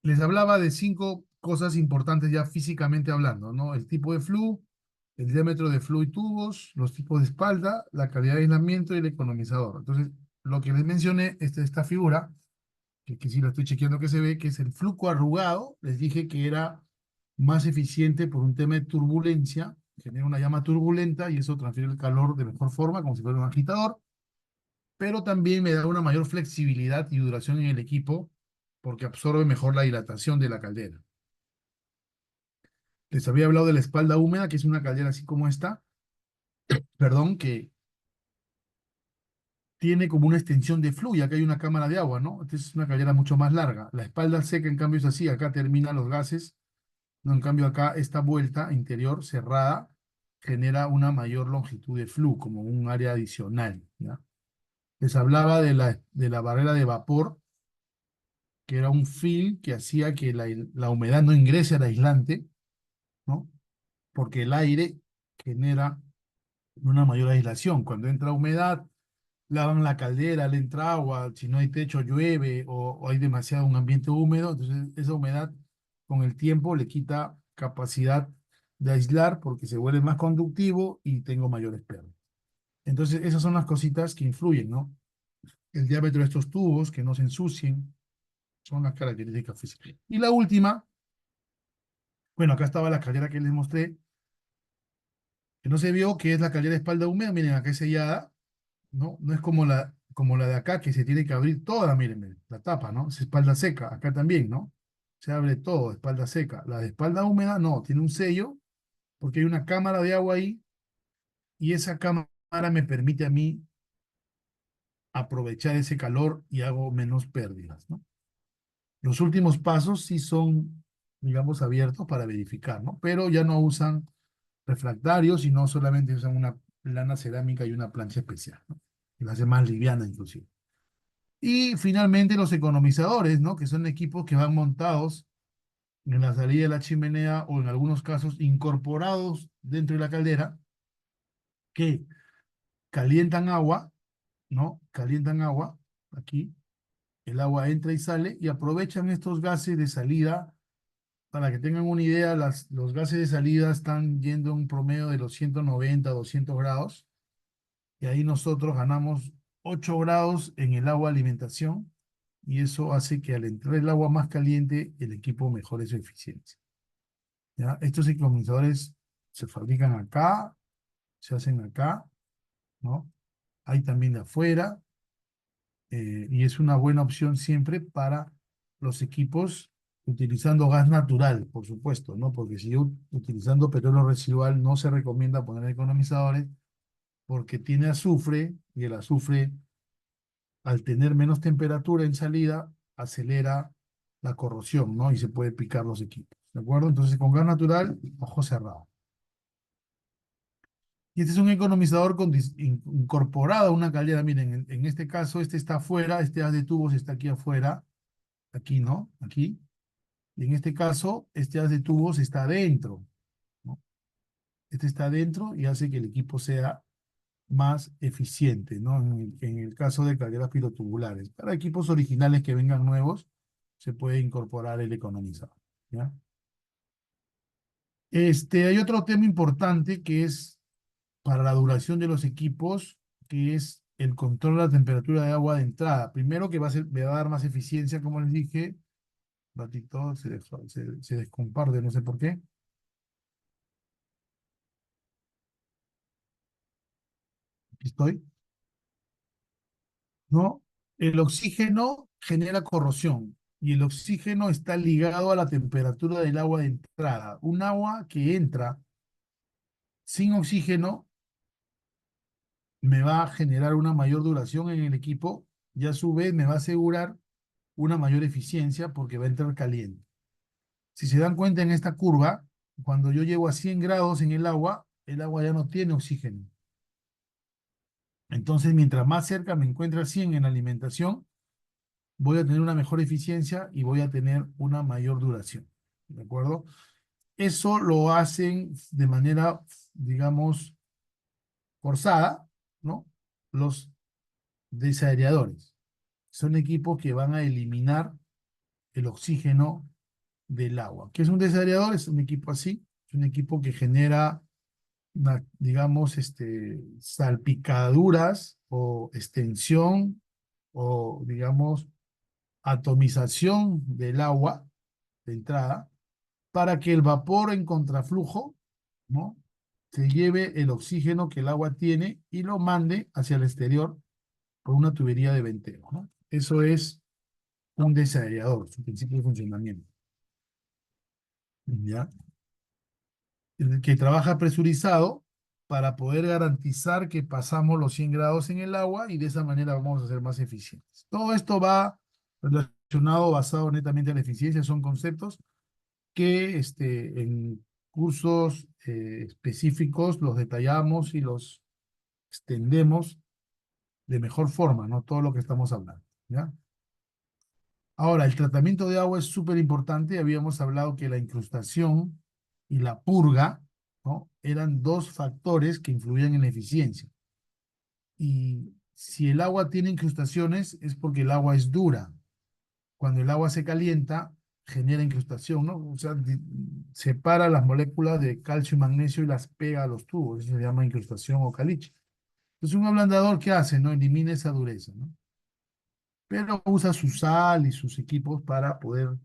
les hablaba de 5 cosas importantes ya físicamente hablando, ¿no? El tipo de flu, el diámetro de flu y tubos, los tipos de espalda, la calidad de aislamiento y el economizador. Entonces, lo que les mencioné, esta figura, que sí la estoy chequeando que se ve, que es el flujo arrugado, les dije que era más eficiente por un tema de turbulencia, genera una llama turbulenta y eso transfiere el calor de mejor forma, como si fuera un agitador, pero también me da una mayor flexibilidad y duración en el equipo porque absorbe mejor la dilatación de la caldera. Les había hablado de la espalda húmeda, que es una caldera así como esta, perdón, que tiene como una extensión de flujo, acá hay una cámara de agua, ¿no? Entonces es una caldera mucho más larga. La espalda seca, en cambio, es así, acá terminan los gases, no, en cambio acá esta vuelta interior cerrada genera una mayor longitud de flujo, como un área adicional, ¿ya? Les hablaba de la barrera de vapor, que era un film que hacía que la humedad no ingrese al aislante, ¿no? Porque el aire genera una mayor aislación. Cuando entra humedad, lavan la caldera, le entra agua, si no hay techo llueve o hay demasiado un ambiente húmedo, entonces esa humedad con el tiempo le quita capacidad de aislar porque se vuelve más conductivo y tengo mayores pérdidas. Entonces esas son las cositas que influyen, ¿no? El diámetro de estos tubos, que no se ensucien, son las características físicas. Y la última, bueno, acá estaba la caldera que les mostré, que no se vio, que es la caldera de espalda húmeda, miren, acá es sellada, ¿no? No es como la de acá, que se tiene que abrir toda, miren, la tapa, ¿no? Es espalda seca, acá también, ¿no? Se abre todo, espalda seca. La de espalda húmeda, no, tiene un sello, porque hay una cámara de agua ahí, y esa cámara me permite a mí aprovechar ese calor y hago menos pérdidas, ¿no? Los últimos pasos sí son, digamos, abiertos para verificar, ¿no? Pero ya no usan refractarios, sino solamente usan una lana cerámica y una plancha especial, ¿no? Que la hace más liviana inclusive. Y finalmente los economizadores, ¿no? Que son equipos que van montados en la salida de la chimenea o en algunos casos incorporados dentro de la caldera que calientan agua, ¿no? Calientan agua, aquí, el agua entra y sale y aprovechan estos gases de salida para que tengan una idea, los gases de salida están yendo a un promedio de los 190, 200 grados, y ahí nosotros ganamos 8 grados en el agua alimentación, y eso hace que al entrar el agua más caliente, el equipo mejore su eficiencia. ¿Ya? Estos economizadores se fabrican acá, se hacen acá, ¿no? Hay también de afuera, y es una buena opción siempre para los equipos utilizando gas natural, por supuesto, ¿no? Porque si yo utilizando petróleo residual no se recomienda poner economizadores porque tiene azufre y el azufre, al tener menos temperatura en salida, acelera la corrosión, ¿no? Y se puede picar los equipos, ¿de acuerdo? Entonces con gas natural, ojo cerrado. Y este es un economizador incorporado a una caldera. Miren, en este caso, este está afuera, este haz de tubos está aquí afuera, aquí, ¿no? Aquí. Y en este caso, este haz de tubos está adentro, ¿no? Este está adentro y hace que el equipo sea más eficiente, ¿no? En el caso de calderas pirotubulares. Para equipos originales que vengan nuevos, se puede incorporar el economizador, ¿ya? Hay otro tema importante que es para la duración de los equipos, que es el control de la temperatura de agua de entrada. Primero que me va a dar más eficiencia, como les dije. Ratito, se descomparte, no sé por qué. Aquí estoy. ¿No? El oxígeno genera corrosión y el oxígeno está ligado a la temperatura del agua de entrada. Un agua que entra sin oxígeno me va a generar una mayor duración en el equipo y a su vez me va a asegurar una mayor eficiencia porque va a entrar caliente. Si se dan cuenta en esta curva, cuando yo llego a 100 grados en el agua ya no tiene oxígeno. Entonces, mientras más cerca me encuentre al 100 en la alimentación, voy a tener una mejor eficiencia y voy a tener una mayor duración. ¿De acuerdo? Eso lo hacen de manera, digamos, forzada, ¿no? Los desaereadores. Son equipos que van a eliminar el oxígeno del agua. ¿Qué es un desaereador? Es un equipo así, es un equipo que genera, digamos, salpicaduras o extensión o, digamos, atomización del agua de entrada para que el vapor en contraflujo, ¿no? Se lleve el oxígeno que el agua tiene y lo mande hacia el exterior por una tubería de venteo, ¿no? Eso es un desaereador, su principio de funcionamiento, ¿ya? El que trabaja presurizado para poder garantizar que pasamos los 100 grados en el agua y de esa manera vamos a ser más eficientes. Todo esto va relacionado, basado netamente en la eficiencia, son conceptos que en cursos específicos los detallamos y los extendemos de mejor forma, ¿no? Todo lo que estamos hablando, ¿ya? Ahora, el tratamiento de agua es súper importante. Habíamos hablado que la incrustación y la purga, ¿no? Eran dos factores que influían en la eficiencia. Y si el agua tiene incrustaciones es porque el agua es dura. Cuando el agua se calienta, genera incrustación, ¿no? O sea, separa las moléculas de calcio y magnesio y las pega a los tubos. Eso se llama incrustación o caliche. Entonces, un ablandador, ¿qué hace? ¿No? Elimina esa dureza, ¿no? Pero usa su sal y sus equipos para poder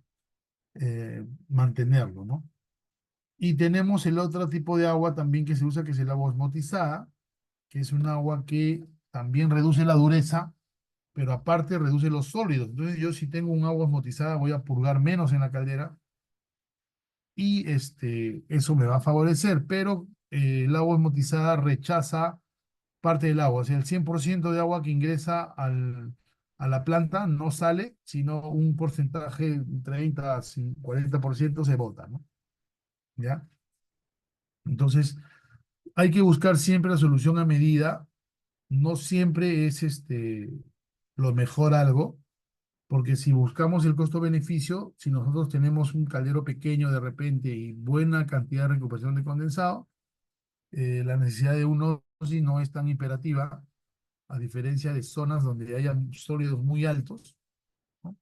mantenerlo, ¿no? Y tenemos el otro tipo de agua también que se usa, que es el agua osmotizada, que es un agua que también reduce la dureza, pero aparte reduce los sólidos. Entonces, yo si tengo un agua osmotizada, voy a purgar menos en la caldera y eso me va a favorecer, pero el agua osmotizada rechaza parte del agua, o sea, el 100% de agua que ingresa a la planta no sale, sino un porcentaje, 30, 40% se bota, ¿no? ¿Ya? Entonces, hay que buscar siempre la solución a medida, no siempre es lo mejor algo, porque si buscamos el costo-beneficio, si nosotros tenemos un caldero pequeño de repente y buena cantidad de recuperación de condensado, la necesidad de uno sí no es tan imperativa, a diferencia de zonas donde haya sólidos muy altos, ¿no?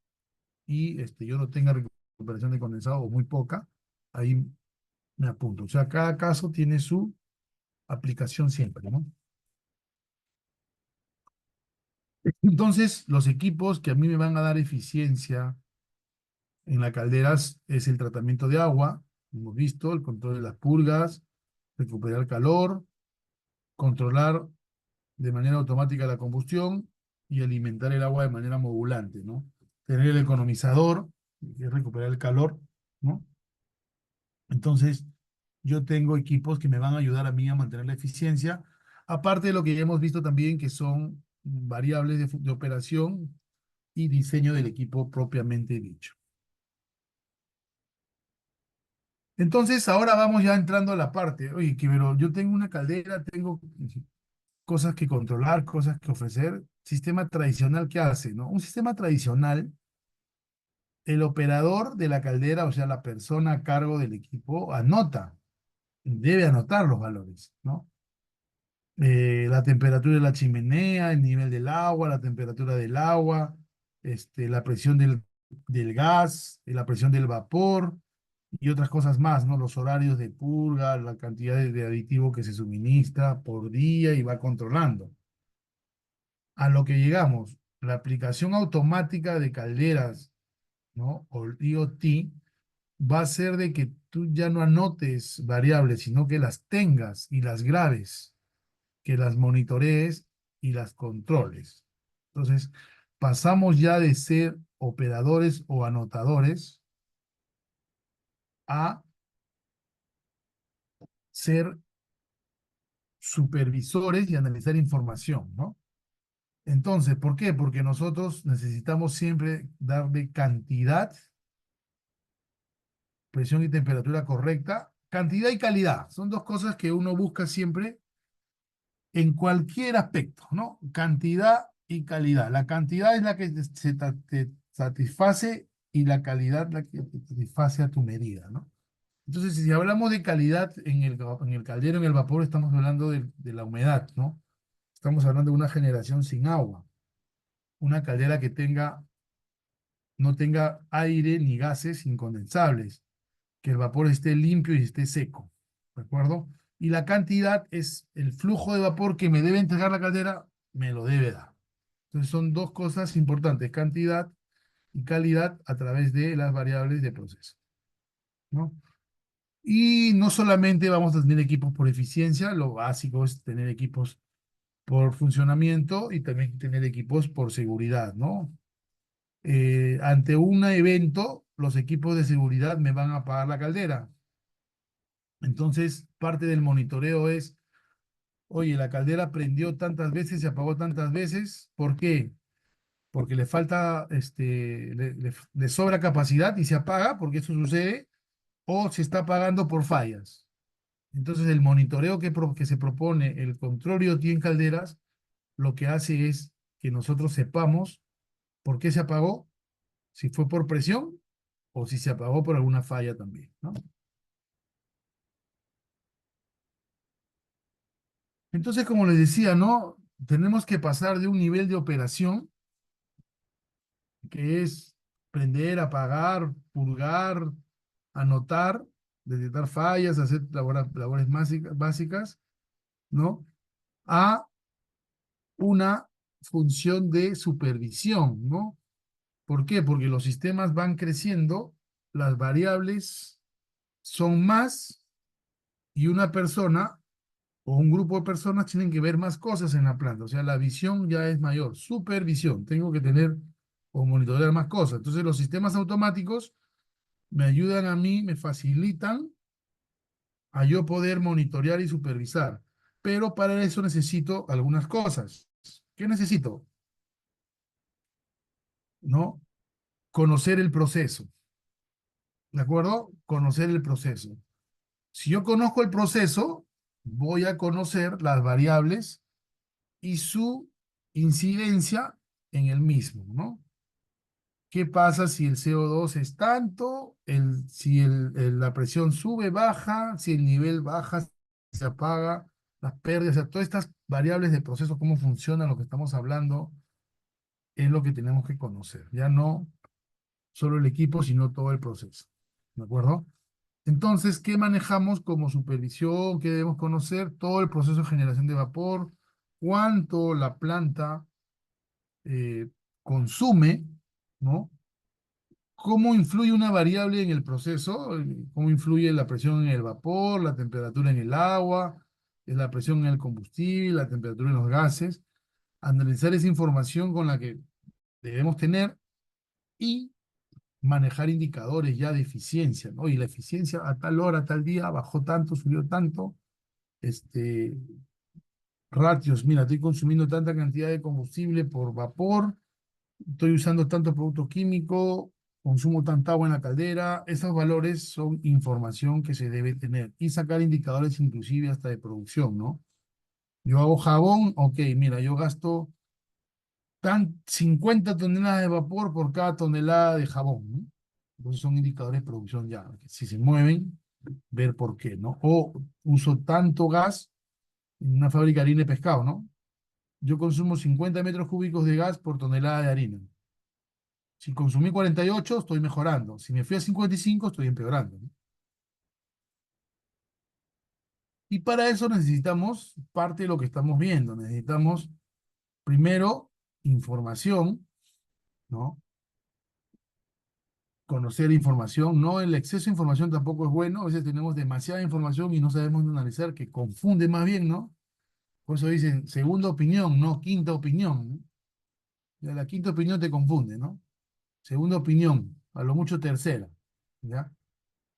Y yo no tenga recuperación de condensado o muy poca, ahí me apunto. O sea, cada caso tiene su aplicación siempre, ¿no? Entonces, los equipos que a mí me van a dar eficiencia en la caldera es el tratamiento de agua, hemos visto, el control de las purgas, recuperar calor, controlar de manera automática la combustión y alimentar el agua de manera modulante, ¿no? Tener el economizador, que es recuperar el calor, ¿no? Entonces, yo tengo equipos que me van a ayudar a mí a mantener la eficiencia, aparte de lo que ya hemos visto también, que son variables de operación y diseño del equipo propiamente dicho. Entonces, ahora vamos ya entrando a la parte, oye, que pero yo tengo una caldera, tengo cosas que controlar, cosas que ofrecer. Sistema tradicional, ¿qué hace, no? Un sistema tradicional, el operador de la caldera, o sea, la persona a cargo del equipo, anota, debe anotar los valores, ¿no? La temperatura de la chimenea, el nivel del agua, la temperatura del agua, la presión del gas, la presión del vapor y otras cosas más, ¿no? Los horarios de purga, la cantidad de aditivo que se suministra por día y va controlando. A lo que llegamos, la aplicación automática de calderas, ¿no? O el IoT va a ser de que tú ya no anotes variables, sino que las tengas y las grabes, que las monitorees y las controles. Entonces, pasamos ya de ser operadores o anotadores a ser supervisores y analizar información, ¿no? Entonces, ¿por qué? Porque nosotros necesitamos siempre darle cantidad, presión y temperatura correcta. Cantidad y calidad son dos cosas que uno busca siempre en cualquier aspecto, ¿no? Cantidad y calidad. La cantidad es la que te satisface y la calidad la que te satisface a tu medida, ¿no? Entonces, si hablamos de calidad en el caldero, en el vapor, estamos hablando de la humedad, ¿no? Estamos hablando de una generación sin agua, una caldera que no tenga aire ni gases incondensables, que el vapor esté limpio y esté seco, ¿de acuerdo? Y la cantidad es el flujo de vapor que me debe entregar la caldera, me lo debe dar. Entonces son dos cosas importantes, cantidad y calidad a través de las variables de proceso, ¿no? Y no solamente vamos a tener equipos por eficiencia, lo básico es tener equipos por funcionamiento y también tener equipos por seguridad, ¿no? Ante un evento, los equipos de seguridad me van a apagar la caldera. Entonces, parte del monitoreo es, oye, la caldera prendió tantas veces, se apagó tantas veces, ¿por qué? Porque le falta, le sobra capacidad y se apaga, porque eso sucede, o se está apagando por fallas. Entonces, el monitoreo que se propone, el control IoT en calderas, lo que hace es que nosotros sepamos por qué se apagó, si fue por presión o si se apagó por alguna falla también, ¿no? Entonces, como les decía, ¿no? Tenemos que pasar de un nivel de operación que es prender, apagar, purgar, anotar, detectar fallas, hacer labores básicas, ¿no? A una función de supervisión, ¿no? ¿Por qué? Porque los sistemas van creciendo, las variables son más y una persona o un grupo de personas tienen que ver más cosas en la planta. O sea, la visión ya es mayor. Supervisión. Tengo que tener o monitorear más cosas. Entonces, los sistemas automáticos me ayudan a mí, me facilitan a yo poder monitorear y supervisar. Pero para eso necesito algunas cosas. ¿Qué necesito? ¿No? Conocer el proceso. ¿De acuerdo? Conocer el proceso. Si yo conozco el proceso, voy a conocer las variables y su incidencia en el mismo, ¿no? ¿Qué pasa si el CO2 es tanto? Si la presión sube, baja, si el nivel baja, se apaga, las pérdidas, o sea, todas estas variables de proceso, cómo funciona lo que estamos hablando, es lo que tenemos que conocer. Ya no solo el equipo, sino todo el proceso. ¿De acuerdo? Entonces, ¿qué manejamos como supervisión? ¿Qué debemos conocer? Todo el proceso de generación de vapor, cuánto la planta eh, consume, ¿no? ¿Cómo influye una variable en el proceso? ¿Cómo influye la presión en el vapor, la temperatura en el agua, la presión en el combustible, la temperatura en los gases? Analizar esa información con la que debemos tener y manejar indicadores ya de eficiencia, ¿no? Y la eficiencia a tal hora, a tal día, bajó tanto, subió tanto, este, ratios, mira, estoy consumiendo tanta cantidad de combustible por vapor, estoy usando tanto producto químico, consumo tanta agua en la caldera, esos valores son información que se debe tener y sacar indicadores inclusive hasta de producción, ¿no? Yo hago jabón, ok, mira, yo gasto 50 toneladas de vapor por cada tonelada de jabón, ¿no? Entonces son indicadores de producción ya, que si se mueven, ver por qué, ¿no? O uso tanto gas en una fábrica de harina de pescado, ¿no? Yo consumo 50 metros cúbicos de gas por tonelada de harina. Si consumí 48, estoy mejorando. Si me fui a 55, estoy empeorando, ¿no? Y para eso necesitamos parte de lo que estamos viendo. Necesitamos, primero, información, ¿no? Conocer información, no el exceso de información tampoco es bueno, a veces tenemos demasiada información y no sabemos analizar, que confunde más bien, ¿no? Por eso dicen segunda opinión, no quinta opinión, ¿no? Ya la quinta opinión te confunde, ¿no? Segunda opinión, a lo mucho tercera, ¿ya?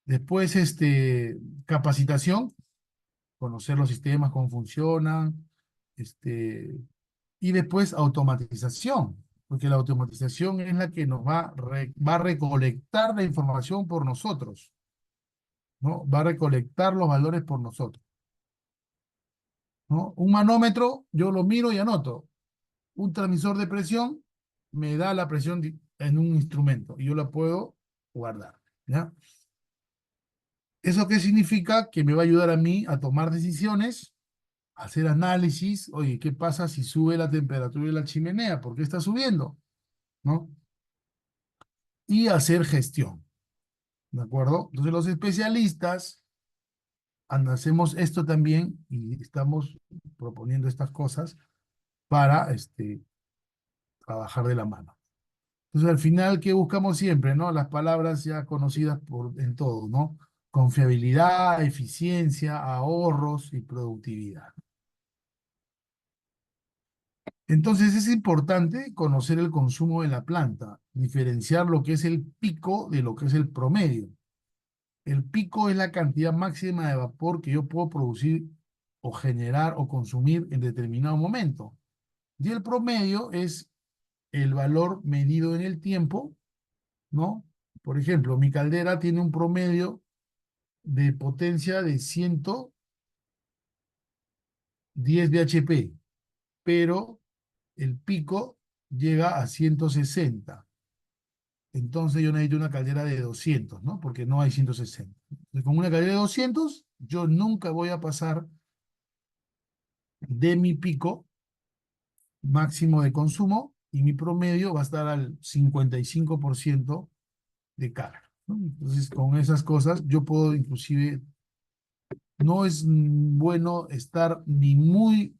Después, capacitación, conocer los sistemas, cómo funcionan, y después automatización, porque la automatización es la que nos va a recolectar la información por nosotros, ¿no? Va a recolectar los valores por nosotros, ¿no? Un manómetro, yo lo miro y anoto. Un transmisor de presión me da la presión en un instrumento y yo la puedo guardar, ¿ya? ¿Eso qué significa? Que me va a ayudar a mí a tomar decisiones, a hacer análisis. Oye, ¿qué pasa si sube la temperatura de la chimenea? ¿Por qué está subiendo? ¿No? Y hacer gestión, ¿de acuerdo? Entonces los especialistas hacemos esto también y estamos proponiendo estas cosas para trabajar de la mano. Entonces al final, ¿qué buscamos siempre, no? Las palabras ya conocidas en todo, ¿no? Confiabilidad, eficiencia, ahorros y productividad. Entonces es importante conocer el consumo de la planta, diferenciar lo que es el pico de lo que es el promedio. El pico es la cantidad máxima de vapor que yo puedo producir o generar o consumir en determinado momento. Y el promedio es el valor medido en el tiempo, ¿no? Por ejemplo, mi caldera tiene un promedio de potencia de 110 bhp, pero el pico llega a 160. Entonces yo necesito una caldera de 200, ¿no? Porque no hay 160. Entonces, con una caldera de 200, yo nunca voy a pasar de mi pico máximo de consumo y mi promedio va a estar al 55% de carga, ¿no? Entonces, con esas cosas, yo puedo inclusive, no es bueno estar ni muy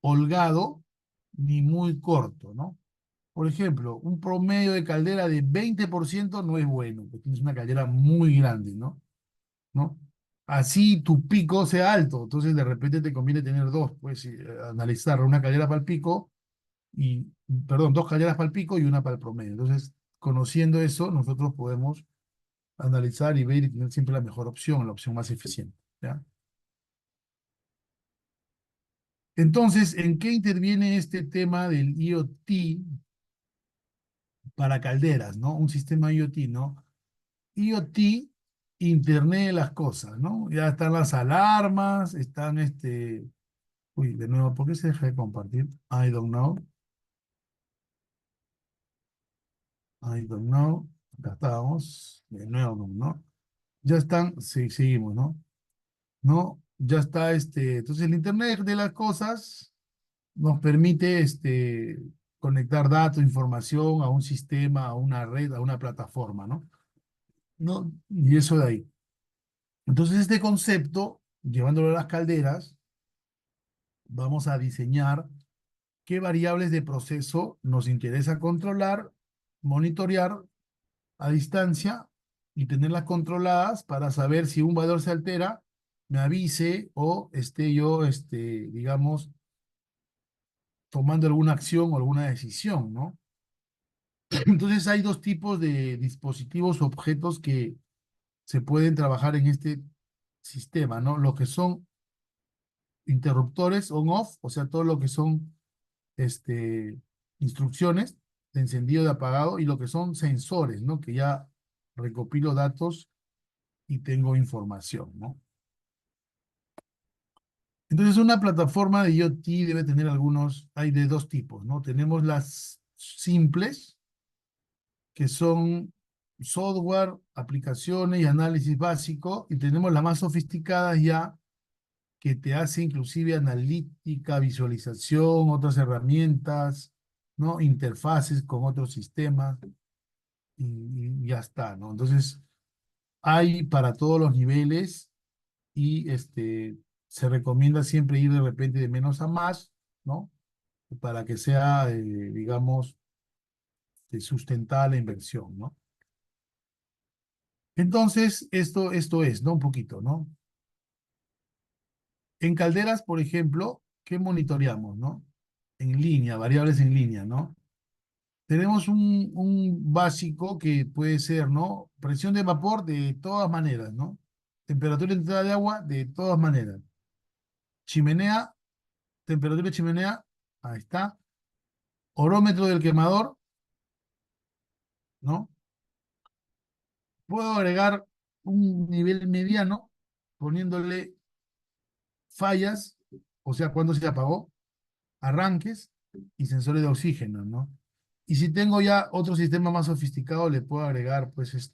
holgado ni muy corto, ¿no? Por ejemplo, un promedio de caldera de 20% no es bueno, porque tienes una caldera muy grande, ¿no? ¿No? Así tu pico sea alto, entonces de repente te conviene tener dos, pues analizar una caldera para el pico y, perdón, dos calderas para el pico y una para el promedio. Entonces, conociendo eso, nosotros podemos analizar y ver y tener siempre la opción más eficiente, ¿ya? Entonces, ¿en qué interviene este tema del IoT para calderas, ¿no? Un sistema IoT, ¿no? IoT, Internet de las cosas, ¿no? Ya están las alarmas, están uy, de nuevo, ¿por qué se deja de compartir? I don't know. I don't know. Acá estábamos. De nuevo, ¿no? Ya están, sí, seguimos, ¿no? ¿No? Ya está entonces el Internet de las cosas nos permite conectar datos, información a un sistema, a una red, a una plataforma, ¿no? ¿No? Y eso de ahí. Entonces, este concepto, llevándolo a las calderas, vamos a diseñar qué variables de proceso nos interesa controlar, monitorear a distancia y tenerlas controladas para saber si un valor se altera, me avise o esté yo, digamos, tomando alguna acción o alguna decisión, ¿no? Entonces hay dos tipos de dispositivos o objetos que se pueden trabajar en este sistema, ¿no? Lo que son interruptores on-off, o sea, todo lo que son instrucciones de encendido y de apagado, y lo que son sensores, ¿no? Que ya recopilo datos y tengo información, ¿no? Entonces, una plataforma de IoT debe tener hay de dos tipos, ¿no? Tenemos las simples, que son software, aplicaciones y análisis básico, y tenemos las más sofisticadas ya, que te hace inclusive analítica, visualización, otras herramientas, ¿no? Interfaces con otros sistemas, y ya está, ¿no? Entonces, hay para todos los niveles y se recomienda siempre ir de repente de menos a más, ¿no? Para que sea, digamos, sustentada la inversión, ¿no? Entonces, esto es, ¿no? Un poquito, ¿no? En calderas, por ejemplo, ¿qué monitoreamos, no? En línea, variables en línea, ¿no? Tenemos un básico que puede ser, ¿no? Presión de vapor de todas maneras, ¿no? Temperatura de entrada de agua de todas maneras. Chimenea, temperatura de chimenea, ahí está. Orómetro del quemador, ¿no? Puedo agregar un nivel mediano poniéndole fallas, o sea, cuando se apagó, arranques y sensores de oxígeno, ¿no? Y si tengo ya otro sistema más sofisticado, le puedo agregar, pues,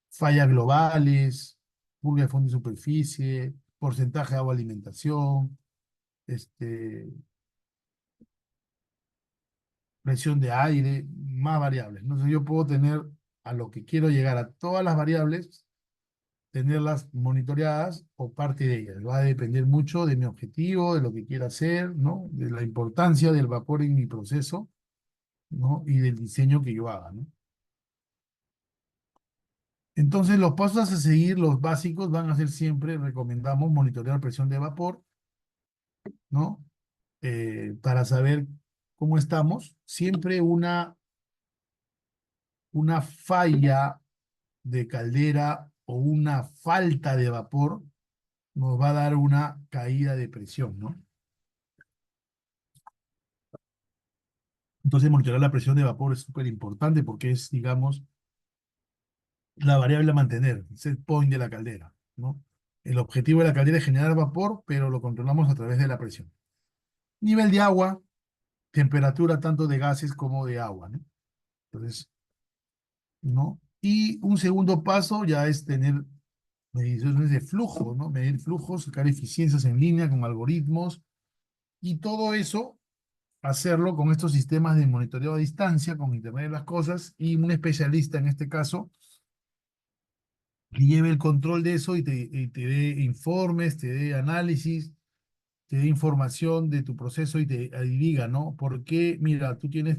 fallas globales, purga de fondo y superficie, porcentaje de agua alimentación, este, presión de aire, más variables, ¿no? Entonces yo puedo tener a lo que quiero llegar a todas las variables, tenerlas monitoreadas o parte de ellas. Va a depender mucho de mi objetivo, de lo que quiera hacer, ¿no? De la importancia del vapor en mi proceso, ¿no? Y del diseño que yo haga, ¿no? Entonces, los pasos a seguir, los básicos, van a ser siempre, recomendamos monitorear presión de vapor, ¿no? Para saber cómo estamos. Siempre una falla de caldera o una falta de vapor nos va a dar una caída de presión, ¿no? Entonces, monitorear la presión de vapor es súper importante porque es, digamos, la variable a mantener, el set point de la caldera, ¿no? El objetivo de la caldera es generar vapor, pero lo controlamos a través de la presión. Nivel de agua, temperatura tanto de gases como de agua, ¿no? Entonces, ¿no? Y un segundo paso ya es tener mediciones de flujo, ¿no? Medir flujos, sacar eficiencias en línea con algoritmos y todo eso hacerlo con estos sistemas de monitoreo a distancia, con Internet de las Cosas y un especialista en este caso que lleve el control de eso y te dé informes, te dé análisis, te dé información de tu proceso y te diga, ¿no? ¿Por qué? Mira, tú tienes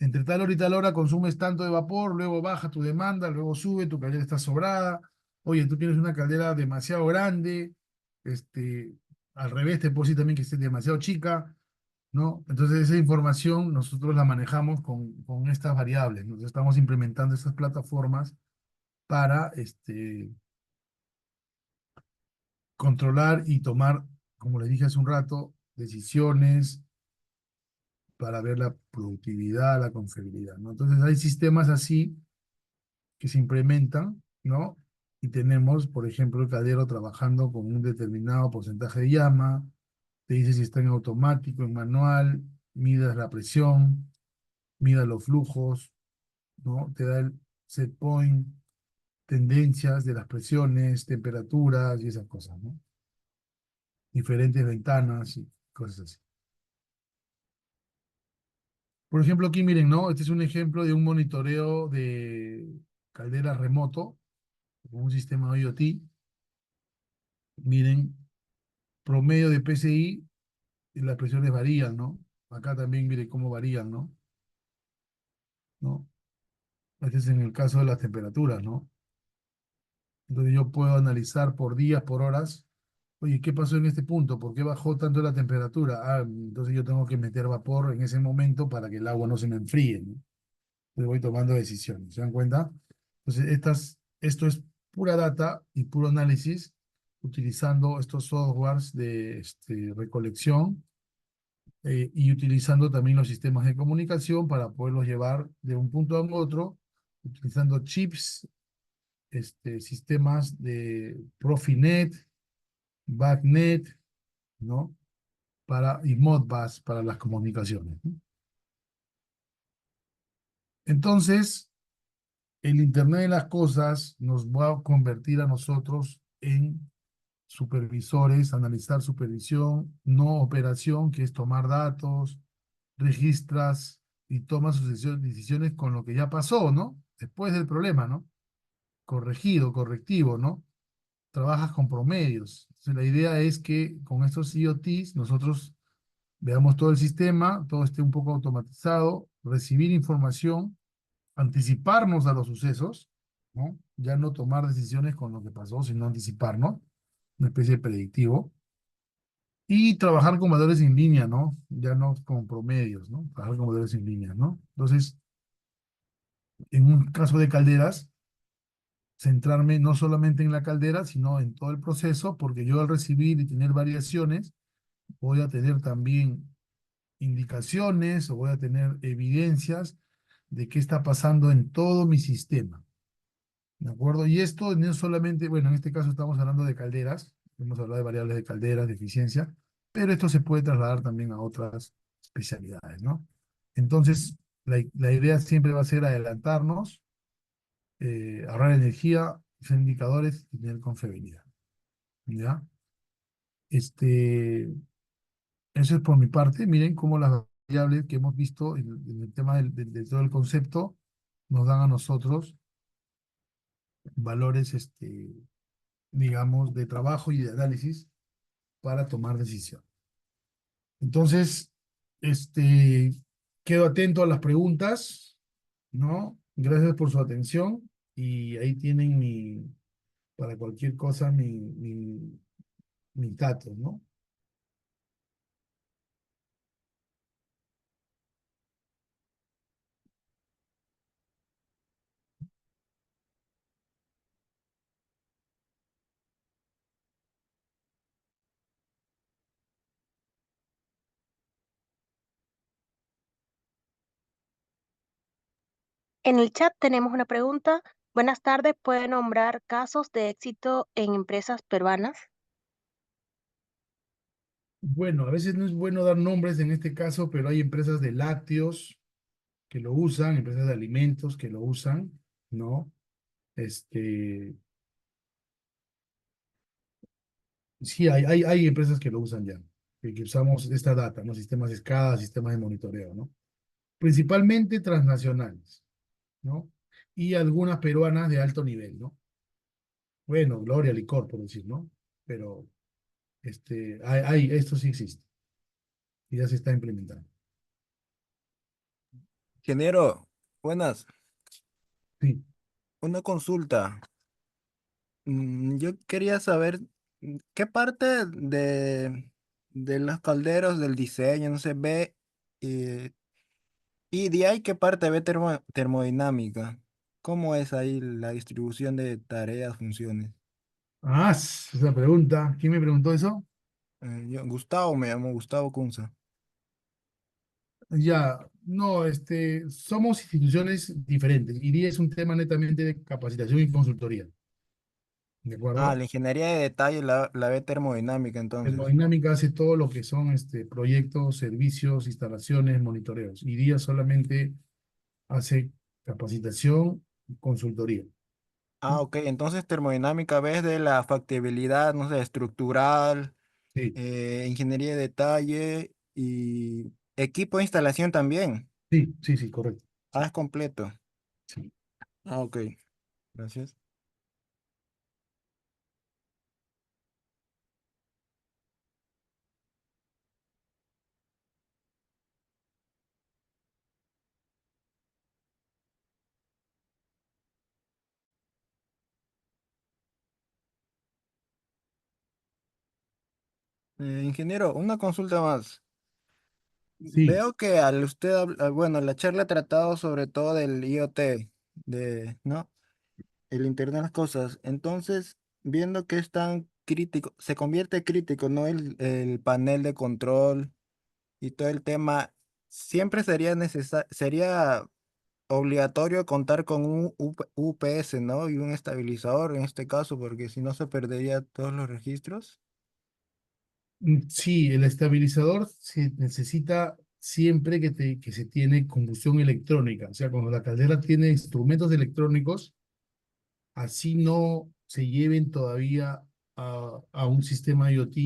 entre tal hora y tal hora consumes tanto de vapor, luego baja tu demanda, luego sube, tu caldera está sobrada. Oye, tú tienes una caldera demasiado grande, este, al revés, te puedo decir también que esté demasiado chica, ¿no? Entonces esa información nosotros la manejamos con estas variables. Nosotros estamos implementando estas plataformas para controlar y tomar, como les dije hace un rato, decisiones para ver la productividad, la confiabilidad, ¿no? Entonces hay sistemas así que se implementan, ¿no? Y tenemos, por ejemplo, el caldero trabajando con un determinado porcentaje de llama, te dice si está en automático, en manual, midas la presión, mida los flujos, ¿no? Te da el set point, tendencias de las presiones, temperaturas y esas cosas, ¿no? Diferentes ventanas y cosas así. Por ejemplo, aquí miren, ¿no? Este es un ejemplo de un monitoreo de caldera remoto, con un sistema IoT, miren, promedio de PCI y las presiones varían, ¿no? Acá también miren cómo varían, ¿no? ¿No? Este es en el caso de las temperaturas, ¿no? Entonces yo puedo analizar por días, por horas. Oye, ¿qué pasó en este punto? ¿Por qué bajó tanto la temperatura? Ah, entonces yo tengo que meter vapor en ese momento para que el agua no se me enfríe, ¿no? Entonces voy tomando decisiones, ¿se dan cuenta? Entonces esto es pura data y puro análisis utilizando estos softwares de recolección y utilizando también los sistemas de comunicación para poderlos llevar de un punto a otro, utilizando chips, sistemas de Profinet, BACnet, ¿no? Y Modbus para las comunicaciones, ¿no? Entonces, el Internet de las cosas nos va a convertir a nosotros en supervisores, analizar supervisión, no operación, que es tomar datos, registras y tomas sus decisiones con lo que ya pasó, ¿no? Después del problema, ¿no? Corregido, correctivo, ¿no? Trabajas con promedios. Entonces, la idea es que con estos IoTs nosotros veamos todo el sistema, todo esté un poco automatizado, recibir información, anticiparnos a los sucesos, ¿no? Ya no tomar decisiones con lo que pasó, sino anticiparnos, una especie de predictivo, y trabajar con valores en línea, ¿no? Ya no con promedios, ¿no? Trabajar con valores en línea, ¿no? Entonces, en un caso de calderas, centrarme no solamente en la caldera, sino en todo el proceso, porque yo al recibir y tener variaciones, voy a tener también indicaciones o voy a tener evidencias de qué está pasando en todo mi sistema. ¿De acuerdo? Y esto no es solamente, bueno, en este caso estamos hablando de calderas, hemos hablado de variables de calderas, de eficiencia, pero esto se puede trasladar también a otras especialidades, ¿no? Entonces, la idea siempre va a ser adelantarnos, ahorrar energía, hacer indicadores y tener confiabilidad, ¿ya? Este, Eso es por mi parte. Miren cómo las variables que hemos visto en el tema de todo el concepto nos dan a nosotros valores, digamos, de trabajo y de análisis para tomar decisión. Entonces, este, quedo atento a las preguntas, ¿no? Gracias por su atención y ahí tienen para cualquier cosa, mis datos, ¿no? En el chat tenemos una pregunta. Buenas tardes, ¿puede nombrar casos de éxito en empresas peruanas? Bueno, a veces no es bueno dar nombres en este caso, pero hay empresas de lácteos que lo usan, empresas de alimentos que lo usan, ¿no? Este, sí, hay empresas que lo usan ya, que usamos esta data, ¿no? Sistemas de escala, sistemas de monitoreo, ¿no? Principalmente transnacionales, ¿no? Y algunas peruanas de alto nivel, ¿no? Bueno, Gloria, Licor, por decir, ¿no? Pero esto sí existe y ya se está implementando. Ingeniero, buenas. Sí. Una consulta. Yo quería saber qué parte de las calderas del diseño no se ve eh, y de ahí qué parte ve termodinámica. ¿Cómo es ahí la distribución de tareas, funciones? Ah, esa pregunta. ¿Quién me preguntó eso? Gustavo, me llamo Gustavo Kunza. Ya, no, somos instituciones diferentes. IRIA es un tema netamente de capacitación y consultoría, ¿de Ah, acuerdo? la ingeniería de detalle la ve termodinámica entonces. Termodinámica hace todo lo que son proyectos, servicios, instalaciones, monitoreos. IRIA solamente hace capacitación y consultoría. Ah, ok, entonces termodinámica ves de la factibilidad, no sé, estructural, Sí, ingeniería de detalle y equipo de instalación también. sí, sí, sí, correcto. Ah, es completo. Sí. Ah, ok, gracias. Ingeniero, una consulta más. Sí, Veo que al usted, bueno, la charla ha tratado sobre todo del IoT, ¿no? El Internet de las Cosas. Entonces, viendo que es tan crítico, se convierte crítico, ¿no? El panel de control y todo el tema, siempre sería obligatorio contar con un UPS, ¿no? Y un estabilizador en este caso, porque si no se perdería todos los registros. sí, el estabilizador se necesita siempre que se tiene combustión electrónica. O sea, cuando la caldera tiene instrumentos electrónicos, así no se lleven todavía a un sistema IoT,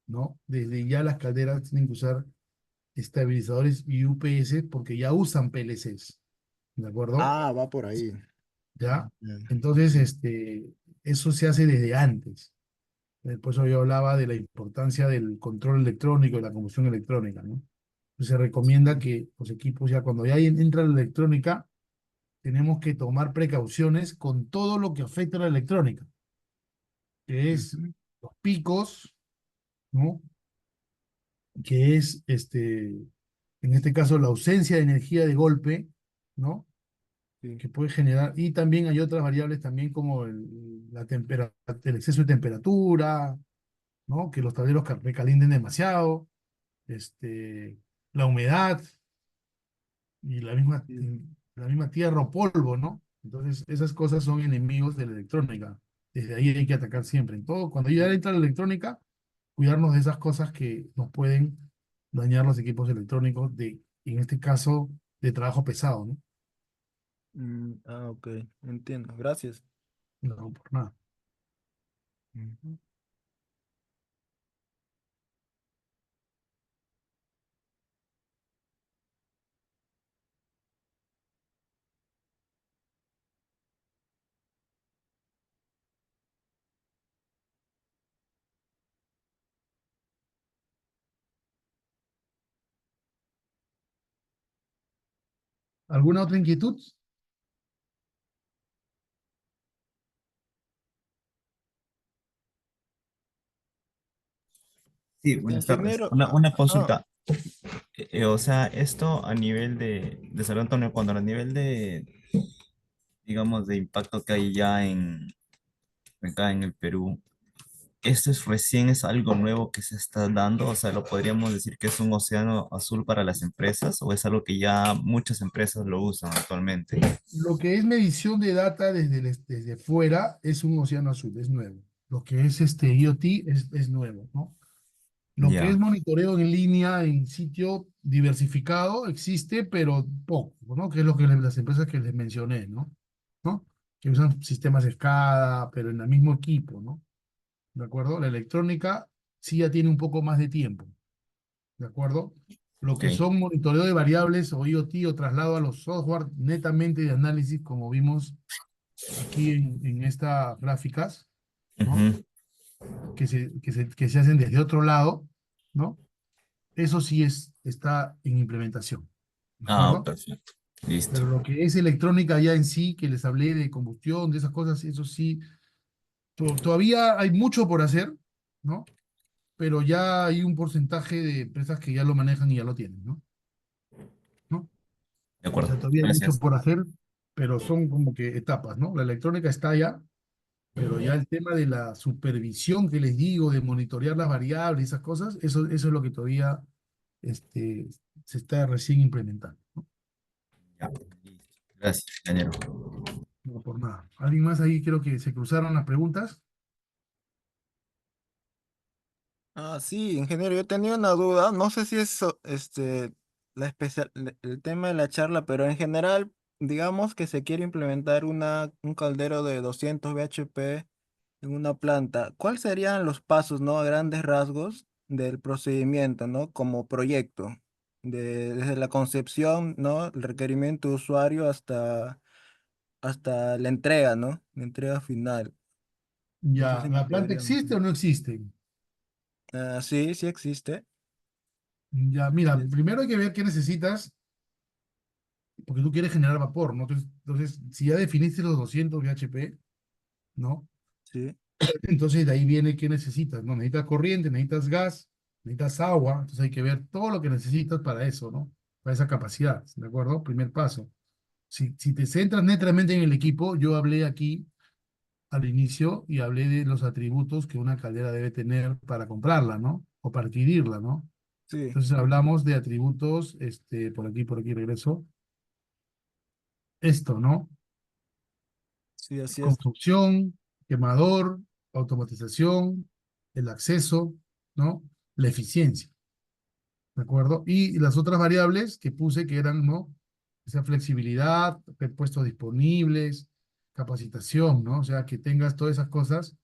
¿no? Desde ya las calderas tienen que usar estabilizadores y UPS porque ya usan PLCs, ¿de acuerdo? Ah, va por ahí. ¿Ya? Ya. Entonces, eso se hace desde antes. Por eso yo hablaba de la importancia del control electrónico y la combustión electrónica, ¿no? Entonces, se recomienda que los equipos, ya cuando ya entra la electrónica, tenemos que tomar precauciones con todo lo que afecta a la electrónica, que es Ujú, los picos, ¿no? Que es, en este caso, la ausencia de energía de golpe, ¿no? sí. Que puede generar, y también hay otras variables también como el exceso de temperatura, ¿no? Que los tableros recalienten demasiado, este, la humedad y Sí. la misma tierra o polvo, ¿no? Entonces, esas cosas son enemigos de la electrónica. Desde ahí hay que atacar siempre. En todo, cuando ya entra la electrónica, cuidarnos de esas cosas que nos pueden dañar los equipos electrónicos en este caso, de trabajo pesado, ¿no? Ok, entiendo. Gracias. No, por nada. Ujú. ¿Alguna otra inquietud? Sí, buenas tardes. Ingeniero, Una ah, consulta. O sea, esto a nivel de San Antonio, cuando a nivel digamos, de impacto que hay ya acá en el Perú, ¿esto es algo nuevo que se está dando? O sea, ¿lo podríamos decir que es un océano azul para las empresas o es algo que ya muchas empresas lo usan actualmente? Lo que es medición de data desde fuera es un océano azul, es nuevo. Lo que es IoT es nuevo, ¿no? Lo que es Ya, monitoreo en línea en sitio diversificado existe, pero poco, ¿no? Que es lo que las empresas que les mencioné, ¿no? ¿No? Que usan sistemas SCADA, pero en el mismo equipo, ¿no? ¿De acuerdo? La electrónica sí ya tiene un poco más de tiempo, ¿de acuerdo? Lo ok. que son monitoreo de variables o IoT o traslado a los software netamente de análisis, como vimos aquí en estas gráficas, ¿no? Ujú. Que se hacen desde otro lado, ¿no? Eso sí está en implementación, ¿de Ah, acuerdo? perfecto. Listo. Pero lo que es electrónica ya en sí, que les hablé de combustión, de esas cosas, eso sí, todavía hay mucho por hacer, ¿no? Pero ya hay un porcentaje de empresas que ya lo manejan y ya lo tienen, ¿no? ¿No? De O acuerdo. sea, todavía hay mucho Gracias. por hacer, pero son como que etapas, ¿no? La electrónica está allá, pero ya el tema de la supervisión que les digo, de monitorear las variables, esas cosas, eso es lo que todavía este, se está recién implementando, ¿no? Ya. Listo. Gracias, ingeniero. No por nada. ¿Alguien más ahí? Creo que se cruzaron las preguntas. sí, ingeniero, yo tenía una duda. No sé si es el tema de la charla, pero en general, digamos que se quiere implementar un caldero de 200 bhp en una planta. ¿Cuáles serían los pasos, no, a grandes rasgos del procedimiento, ¿no? Como proyecto, desde la concepción, ¿no? El requerimiento de usuario hasta la entrega, ¿no? La entrega final. No sé Ya, si me ¿la planta podrían. existe o no existe? Sí, sí existe. Ya, mira, Es- primero hay que ver qué necesitas, porque tú quieres generar vapor, ¿no? Entonces, si ya definiste los 200 bhp, ¿no? Sí. Entonces de ahí viene qué necesitas, ¿no? Necesitas corriente, necesitas gas, necesitas agua, entonces hay que ver todo lo que necesitas para eso, ¿no? Para esa capacidad, ¿de acuerdo? Primer paso. Si te centras netamente en el equipo, yo hablé aquí al inicio y hablé de los atributos que una caldera debe tener para comprarla, ¿no? O para adquirirla, ¿no? Sí, Entonces hablamos de atributos, por aquí regreso. Esto, ¿no? sí, así es. Construcción, quemador, automatización, el acceso, ¿no? La eficiencia, ¿de acuerdo? Y las otras variables que puse que eran, ¿no? Esa flexibilidad, puestos disponibles, capacitación, ¿no? O sea, que tengas todas esas cosas,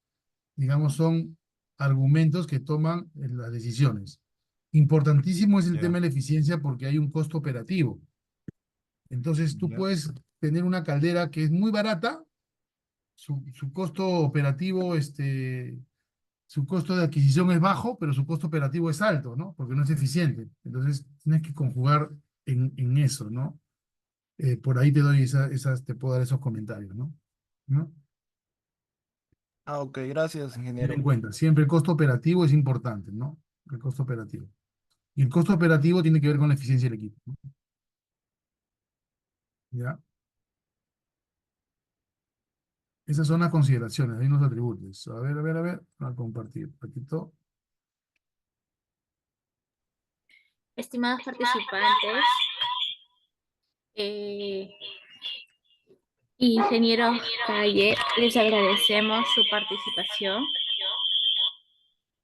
digamos, son argumentos que toman las decisiones. Importantísimo es el tema Ya, de la eficiencia porque hay un costo operativo. Entonces, tú ya. puedes tener una caldera que es muy barata, su costo operativo, su costo de adquisición es bajo, pero su costo operativo es alto, ¿no? Porque no es eficiente. Entonces, tienes que conjugar en eso, ¿no? Por ahí te doy te puedo dar esos comentarios, ¿no? ¿No? Ah, ok, gracias, Ten en ingeniero. cuenta, siempre el costo operativo es importante, ¿no? El costo operativo. Y el costo operativo tiene que ver con la eficiencia del equipo, ¿no? ¿Ya? Esas son las consideraciones, hay unos atributos. A ver, a compartir. Aquí todo. Estimados participantes, eh, ingeniero Calle, les agradecemos su participación,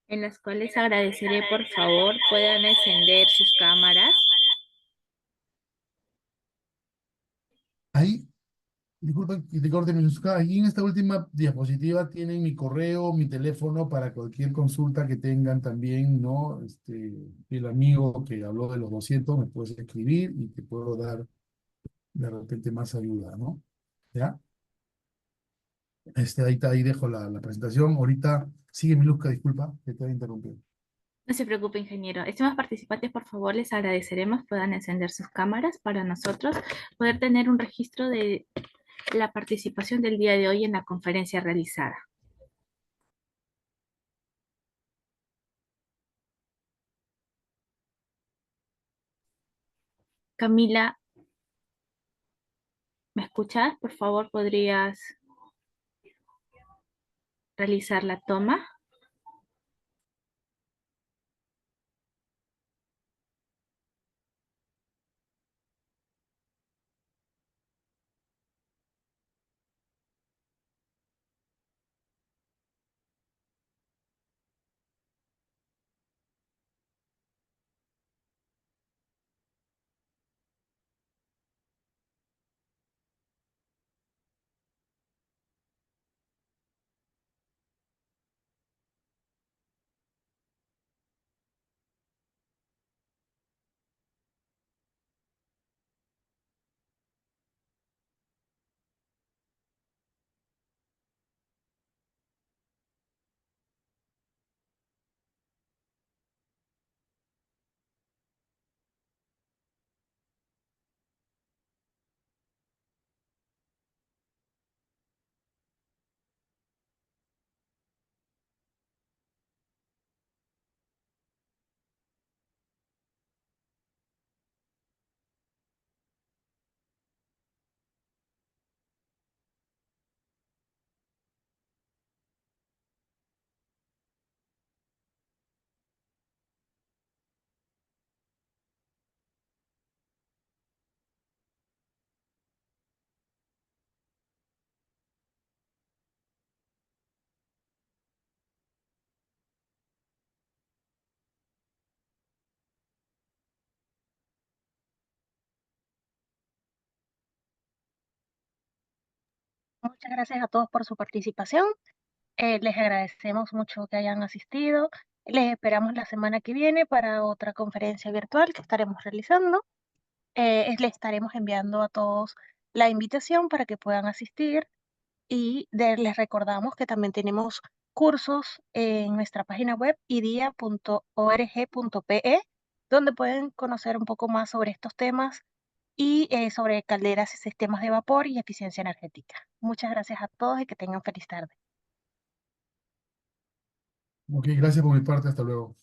en las cuales agradeceré por favor puedan encender sus cámaras. Ahí, disculpen que te corte, Minuska, ahí en esta última diapositiva tienen mi correo, mi teléfono para cualquier consulta que tengan también, ¿no? El amigo que habló de los 200 me puedes escribir y te puedo dar de repente más ayuda, ¿no? ¿Ya? Ahí dejo la presentación. Ahorita, sigue Minuska, disculpa, que te voy a interrumpir. No se preocupe, ingeniero. Estimados participantes, por favor, les agradeceremos puedan encender sus cámaras para nosotros poder tener un registro de la participación del día de hoy en la conferencia realizada. Camila, ¿me escuchas? Por favor, ¿podrías realizar la toma? Muchas gracias a todos por su participación. Les agradecemos mucho que hayan asistido. Les esperamos la semana que viene para otra conferencia virtual que estaremos realizando. Les estaremos enviando a todos la invitación para que puedan asistir y les recordamos que también tenemos cursos en nuestra página web idia.org.pe donde pueden conocer un poco más sobre estos temas y sobre calderas y sistemas de vapor y eficiencia energética. Muchas gracias a todos y que tengan feliz tarde. Ok, gracias por mi parte, hasta luego.